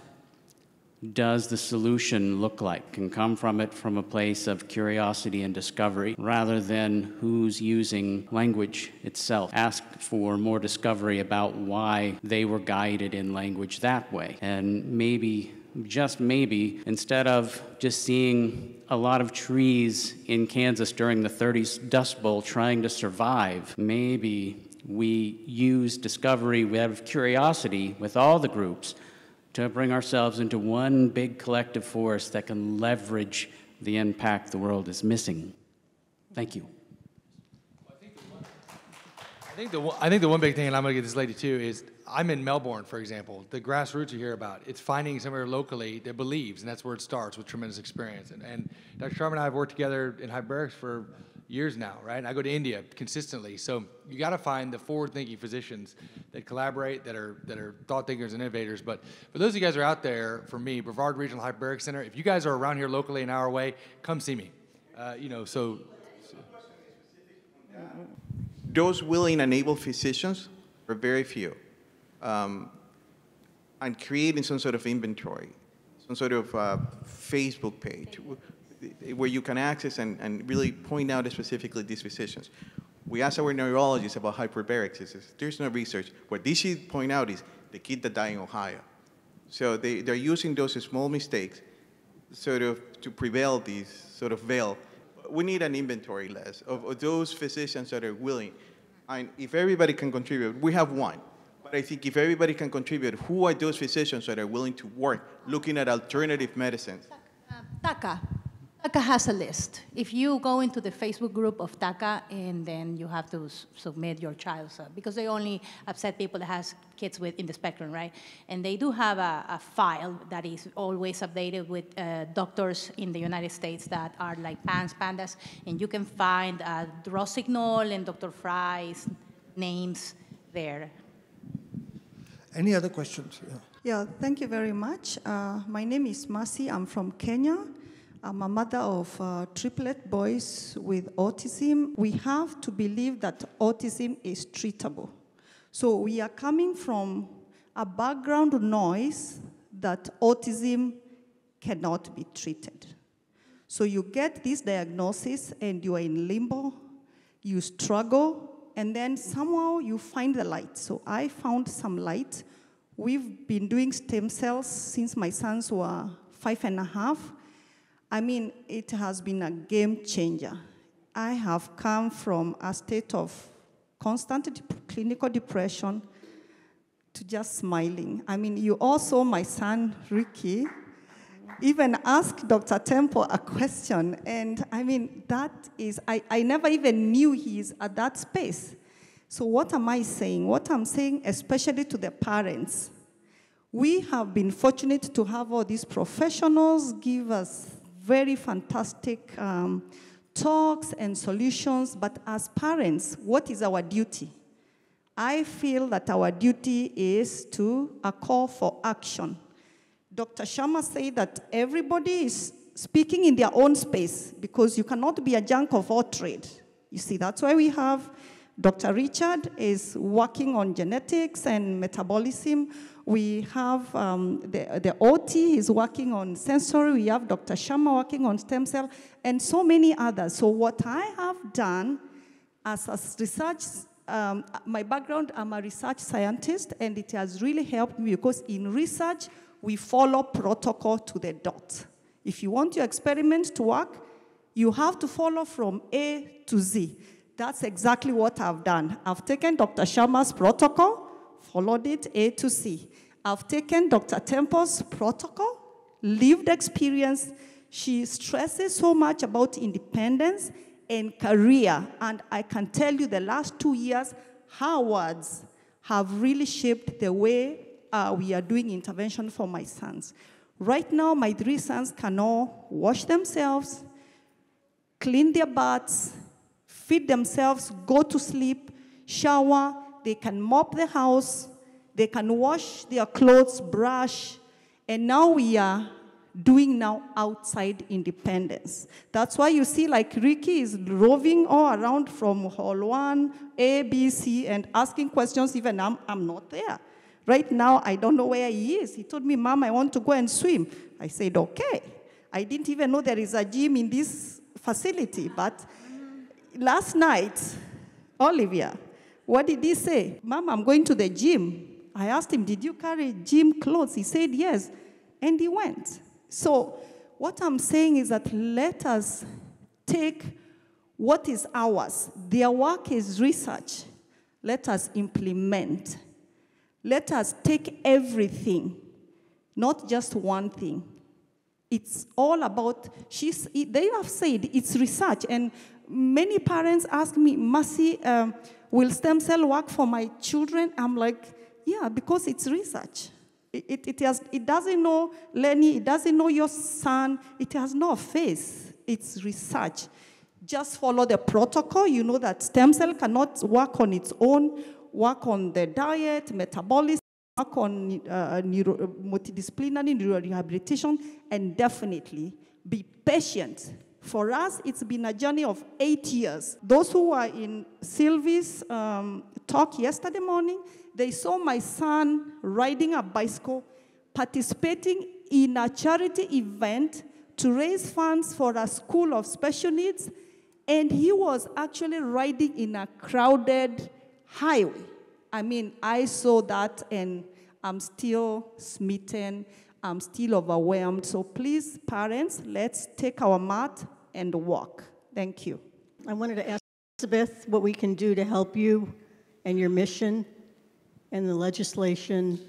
Speaker 20: does the solution look like? Can come from a place of curiosity and discovery rather than who's using language itself. Ask for more discovery about why they were guided in language that way. And maybe, just maybe, instead of just seeing a lot of trees in Kansas during the 30s Dust Bowl trying to survive, maybe we use discovery, we have curiosity with all the groups to bring ourselves into one big collective force that can leverage the impact the world is missing. Thank you.
Speaker 10: I think the one big thing, and I'm going to get this lady too, is I'm in Melbourne, for example. The grassroots you hear about, it's finding somewhere locally that believes, and that's where it starts with tremendous experience. And Dr. Sharma and I have worked together in hyperbarics for years now, right? And I go to India consistently. So you got to find the forward-thinking physicians that collaborate, that are thought thinkers and innovators. But for those of you guys who are out there, for me, Brevard Regional Hyperbaric Center, if you guys are around here locally an hour away, come see me.
Speaker 17: Those willing and able physicians are very few. And creating some sort of inventory, some sort of Facebook page where you can access and really point out specifically these physicians. We asked our neurologists about hyperbarics. There's no research. What they should point out is the kid that died in Ohio. So they're using those small mistakes sort of to prevail these sort of veil. We need an inventory list of those physicians that are willing. And if everybody can contribute, we have one. But I think if everybody can contribute, who are those physicians that are willing to work looking at alternative medicines?
Speaker 19: TACA has a list. If you go into the Facebook group of TACA, and then you have to submit your child, because they only accept people that has kids in the spectrum, right? And they do have a file that is always updated with doctors in the United States that are like pandas, and you can find Rossignol and Dr. Fry's names there.
Speaker 11: Any other questions?
Speaker 21: Yeah, thank you very much. My name is Masi. I'm from Kenya. I'm a mother of triplet boys with autism. We have to believe that autism is treatable. So we are coming from a background noise that autism cannot be treated. So you get this diagnosis and you are in limbo, you struggle, and then somehow you find the light. So I found some light. We've been doing stem cells since my sons were 5.5. I mean, it has been a game changer. I have come from a state of constant clinical depression to just smiling. I mean, you also, my son, Ricky, even asked Dr. Temple a question, and I mean, that is, I never even knew he's at that space. So what am I saying? What I'm saying, especially to the parents, we have been fortunate to have all these professionals give us very fantastic talks and solutions, but as parents, what is our duty? I feel that our duty is to a call for action. Dr. Sharma said that everybody is speaking in their own space because you cannot be a jack of all trade. You see, that's why we have Dr. Richard is working on genetics and metabolism. We have the OT is working on sensory. We have Dr. Sharma working on stem cell, and so many others. So what I have done as a research, my background, I'm a research scientist, and it has really helped me because in research, we follow protocol to the dot. If you want your experiment to work, you have to follow from A to Z. That's exactly what I've done. I've taken Dr. Sharma's protocol, followed it A to C. I've taken Dr. Temple's protocol, lived experience. She stresses so much about independence and career. And I can tell you the last 2 years, her words have really shaped the way we are doing intervention for my sons. Right now, my 3 sons can all wash themselves, clean their butts, feed themselves, go to sleep, shower, they can mop the house, they can wash their clothes, brush, and now we are doing outside independence. That's why you see like Ricky is roving all around from hall 1, A, B, C, and asking questions, even I'm not there. Right now, I don't know where he is. He told me, Mom, I want to go and swim. I said, okay. I didn't even know there is a gym in this facility, but last night, Olivia, what did he say? Mom, I'm going to the gym. I asked him, did you carry gym clothes? He said, yes, and he went. So what I'm saying is that let us take what is ours. Their work is research. Let us implement. Let us take everything, not just one thing. It's all about, they have said it's research, and many parents ask me, Mercy, will stem cell work for my children? I'm like, yeah, because it's research. It doesn't know Lenny, it doesn't know your son, it has no face. It's research. Just follow the protocol. You know that stem cell cannot work on its own, work on the diet, metabolism, work on multidisciplinary neurorehabilitation, and definitely be patient. For us, it's been a journey of 8 years. Those who were in Sylvie's talk yesterday morning, they saw my son riding a bicycle, participating in a charity event to raise funds for a school of special needs, and he was actually riding in a crowded highway. I mean, I saw that, and I'm still smitten. I'm still overwhelmed. So please, parents, let's take our mat and walk. Thank you.
Speaker 1: I wanted to ask Elizabeth what we can do to help you and your mission and the legislation,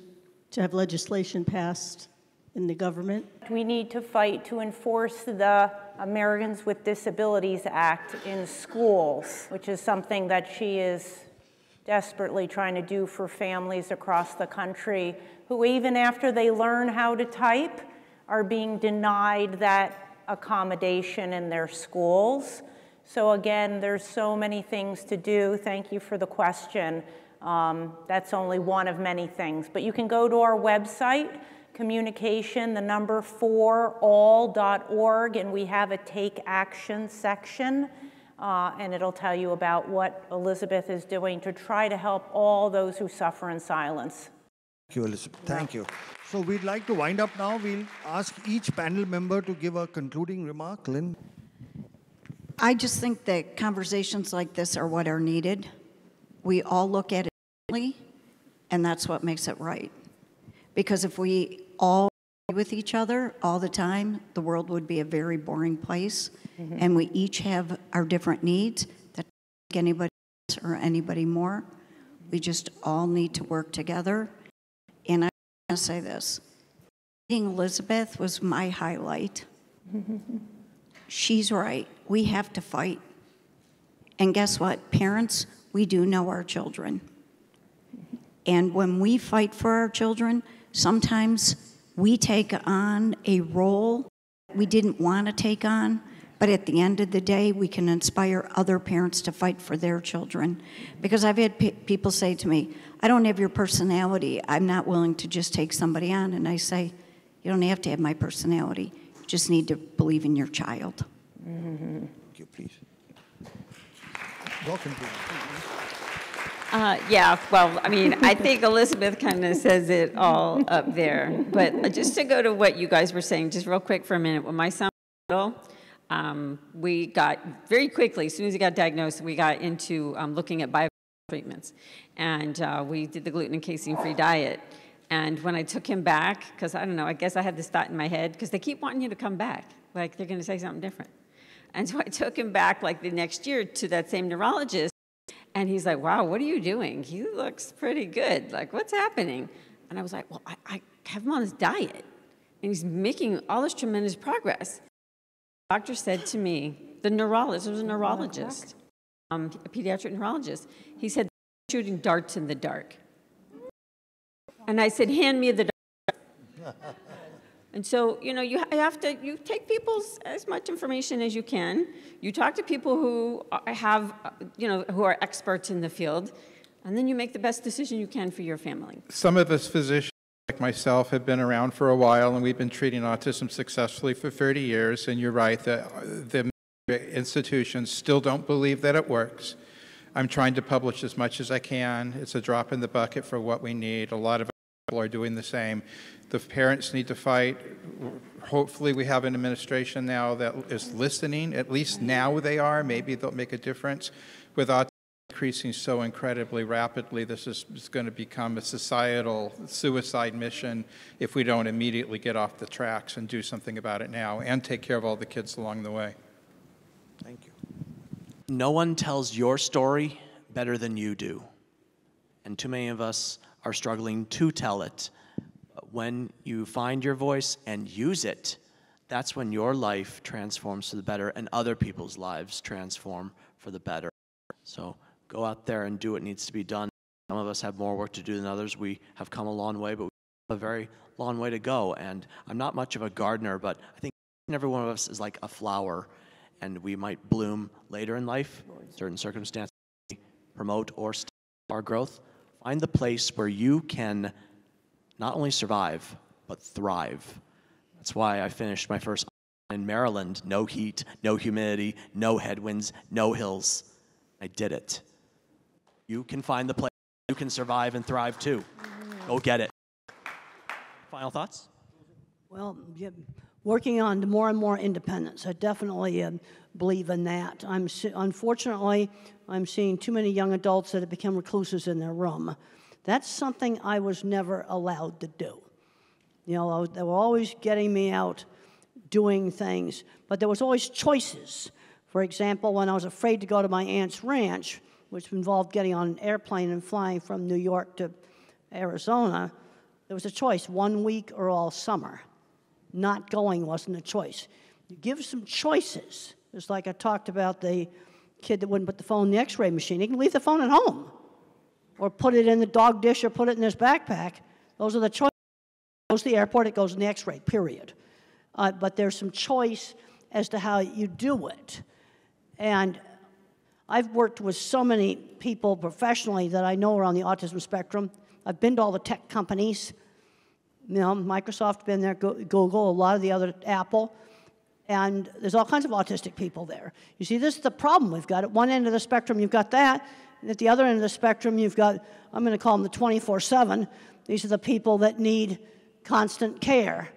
Speaker 1: to have legislation passed in the government.
Speaker 7: We need to fight to enforce the Americans with Disabilities Act in schools, which is something that she is desperately trying to do for families across the country who, even after they learn how to type, are being denied that accommodation in their schools. So again, there's so many things to do. Thank you for the question. That's only one of many things. But you can go to our website, communication, 4all.org, and we have a take action section. And it'll tell you about what Elizabeth is doing to try to help all those who suffer in silence.
Speaker 11: Thank you, Elizabeth. Thank you. So we'd like to wind up now. We'll ask each panel member to give a concluding remark. Lynn?
Speaker 4: I just think that conversations like this are what are needed. We all look at it differently, and that's what makes it right. Because if we all agree with each other all the time, the world would be a very boring place. Mm-hmm. And we each have our different needs that don't make anybody less or anybody more. We just all need to work together. And I want to say this. Meeting Elizabeth was my highlight. She's right. We have to fight. And guess what? Parents, we do know our children. And when we fight for our children, sometimes we take on a role we didn't want to take on, but at the end of the day, we can inspire other parents to fight for their children. Because I've had people say to me, I don't have your personality. I'm not willing to just take somebody on. And I say, you don't have to have my personality. You just need to believe in your child.
Speaker 11: Mm-hmm. Thank you, please. Welcome to
Speaker 12: yeah, well, I mean, I think Elizabeth kind of says it all up there. But just to go to what you guys were saying, just real quick for a minute, when my son was little, we got, very quickly, as soon as he got diagnosed, we got into looking at bio treatments. And we did the gluten and casein-free diet. And when I took him back, because I don't know, I guess I had this thought in my head, because they keep wanting you to come back, like they're going to say something different. And so I took him back like the next year to that same neurologist. And he's like, wow, what are you doing? He looks pretty good. Like, what's happening? And I was like, well, I have him on this diet. And he's making all this tremendous progress. The doctor said to me, the neurologist, it was a neurologist, a pediatric neurologist, he said, shooting darts in the dark. And I said, hand me the dart. And so, you know, you take people's as much information as you can. You talk to people who have, you know, who are experts in the field, and then you make the best decision you can for your family.
Speaker 9: Some of us physicians, like myself, have been around for a while, and we've been treating autism successfully for 30 years, and you're right, the institutions still don't believe that it works. I'm trying to publish as much as I can. It's a drop in the bucket for what we need. A lot of people are doing the same. The parents need to fight. Hopefully we have an administration now that is listening. At least now they are. Maybe they'll make a difference. With autism increasing so incredibly rapidly, this is going to become a societal suicide mission if we don't immediately get off the tracks and do something about it now and take care of all the kids along the way.
Speaker 11: Thank you.
Speaker 8: No one tells your story better than you do. And too many of us are struggling to tell it. When you find your voice and use it, that's when your life transforms for the better and other people's lives transform for the better. So go out there and do what needs to be done. Some of us have more work to do than others. We have come a long way, but we have a very long way to go. And I'm not much of a gardener, but I think every one of us is like a flower, and we might bloom later in life. Certain circumstances promote or stop our growth. Find the place where you can not only survive, but thrive. That's why I finished my first in Maryland. No heat, no humidity, no headwinds, no hills. I did it. You can find the place you can survive and thrive too. Go get it. Final thoughts?
Speaker 6: Well, yeah, working on more and more independence. I definitely believe in that. Unfortunately, I'm seeing too many young adults that have become recluses in their room. That's something I was never allowed to do. You know, they were always getting me out doing things, but there was always choices. For example, when I was afraid to go to my aunt's ranch, which involved getting on an airplane and flying from New York to Arizona, there was a choice, 1 week or all summer. Not going wasn't a choice. You give some choices. It's like I talked about the kid that wouldn't put the phone in the x-ray machine. He can leave the phone at home or put it in the dog dish or put it in his backpack. Those are the choices. It goes to the airport, it goes in the x-ray, period. But there's some choice as to how you do it. And I've worked with so many people professionally that I know are on the autism spectrum. I've been to all the tech companies. You know, Microsoft, been there, Google, a lot of the other, Apple. And there's all kinds of autistic people there. You see, this is the problem we've got. At one end of the spectrum, you've got that. And at the other end of the spectrum, you've got, I'm going to call them the 24/7. These are the people that need constant care.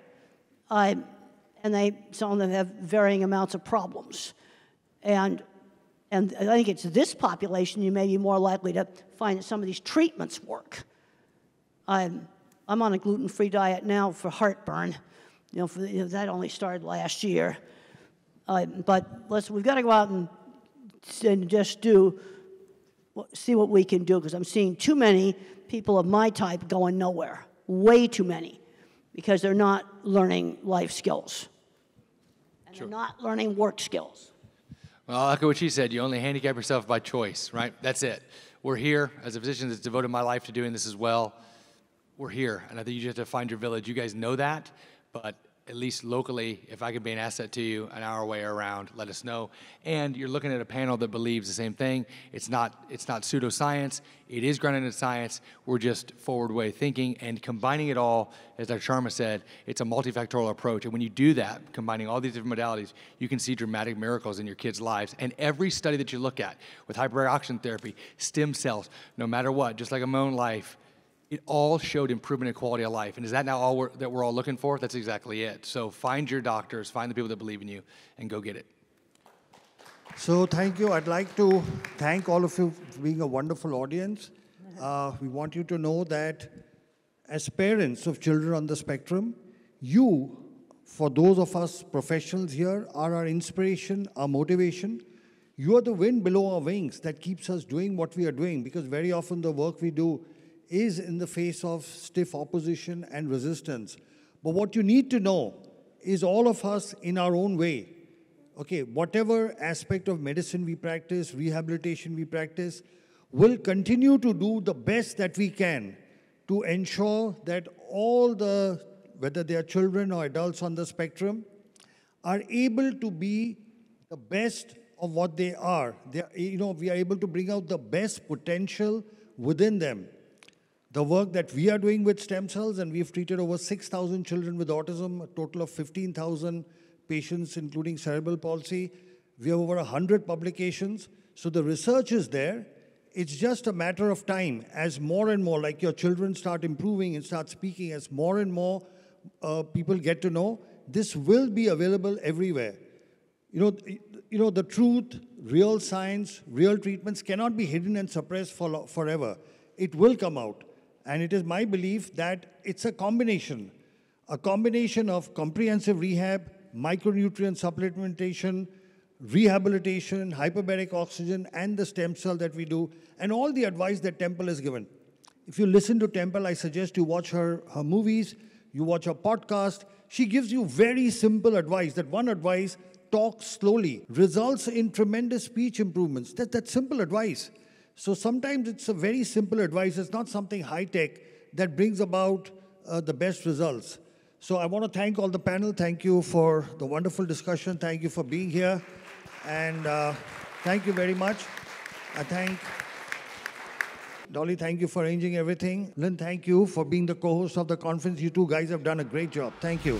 Speaker 6: And some of them have varying amounts of problems. And I think it's this population you may be more likely to find that some of these treatments work. I'm on a gluten-free diet now for heartburn. That only started last year. But we've got to go out and just see what we can do, because I'm seeing too many people of my type going nowhere. Way too many, because they're not learning life skills. And they're not learning work skills.
Speaker 10: Well, I'll echo what she said. You only handicap yourself by choice, right? That's it. We're here. As a physician that's devoted my life to doing this as well, we're here. And I think you just have to find your village. You guys know that, but at least locally, if I could be an asset to you an hour way around, let us know. And you're looking at a panel that believes the same thing. It's not pseudoscience. It is grounded in science. We're just forward way thinking and combining it all. As Dr. Sharma said, it's a multifactorial approach. And when you do that, combining all these different modalities, you can see dramatic miracles in your kids' lives. And every study that you look at with hyperbaric oxygen therapy, stem cells, no matter what, just like in my own life, it all showed improvement in quality of life. And is that now all that we're all looking for? That's exactly it. So find your doctors, find the people that believe in you, and go get it.
Speaker 11: So thank you. I'd like to thank all of you for being a wonderful audience. We want you to know that as parents of children on the spectrum, you, for those of us professionals here, are our inspiration, our motivation. You are the wind below our wings that keeps us doing what we are doing, because very often the work we do is in the face of stiff opposition and resistance. But what you need to know is all of us in our own way, okay, whatever aspect of medicine we practice, rehabilitation we practice, will continue to do the best that we can to ensure that all the, whether they are children or adults on the spectrum, are able to be the best of what they are. We are able to bring out the best potential within them. The work that we are doing with stem cells, and we've treated over 6,000 children with autism, a total of 15,000 patients, including cerebral palsy. We have over 100 publications. So the research is there. It's just a matter of time as more and more, like your children start improving and start speaking, as more and more people get to know, this will be available everywhere. The truth, real science, real treatments cannot be hidden and suppressed forever. It will come out. And it is my belief that it's a combination of comprehensive rehab, micronutrient supplementation, rehabilitation, hyperbaric oxygen, and the stem cell that we do, and all the advice that Temple has given. If you listen to Temple, I suggest you watch her movies, you watch her podcast. She gives you very simple advice. That one advice, talk slowly, results in tremendous speech improvements. That's simple advice. So sometimes it's a very simple advice. It's not something high-tech that brings about the best results. So I want to thank all the panel. Thank you for the wonderful discussion. Thank you for being here. And thank you very much. I thank Dolly, thank you for arranging everything. Lynn, thank you for being the co-host of the conference. You two guys have done a great job. Thank you.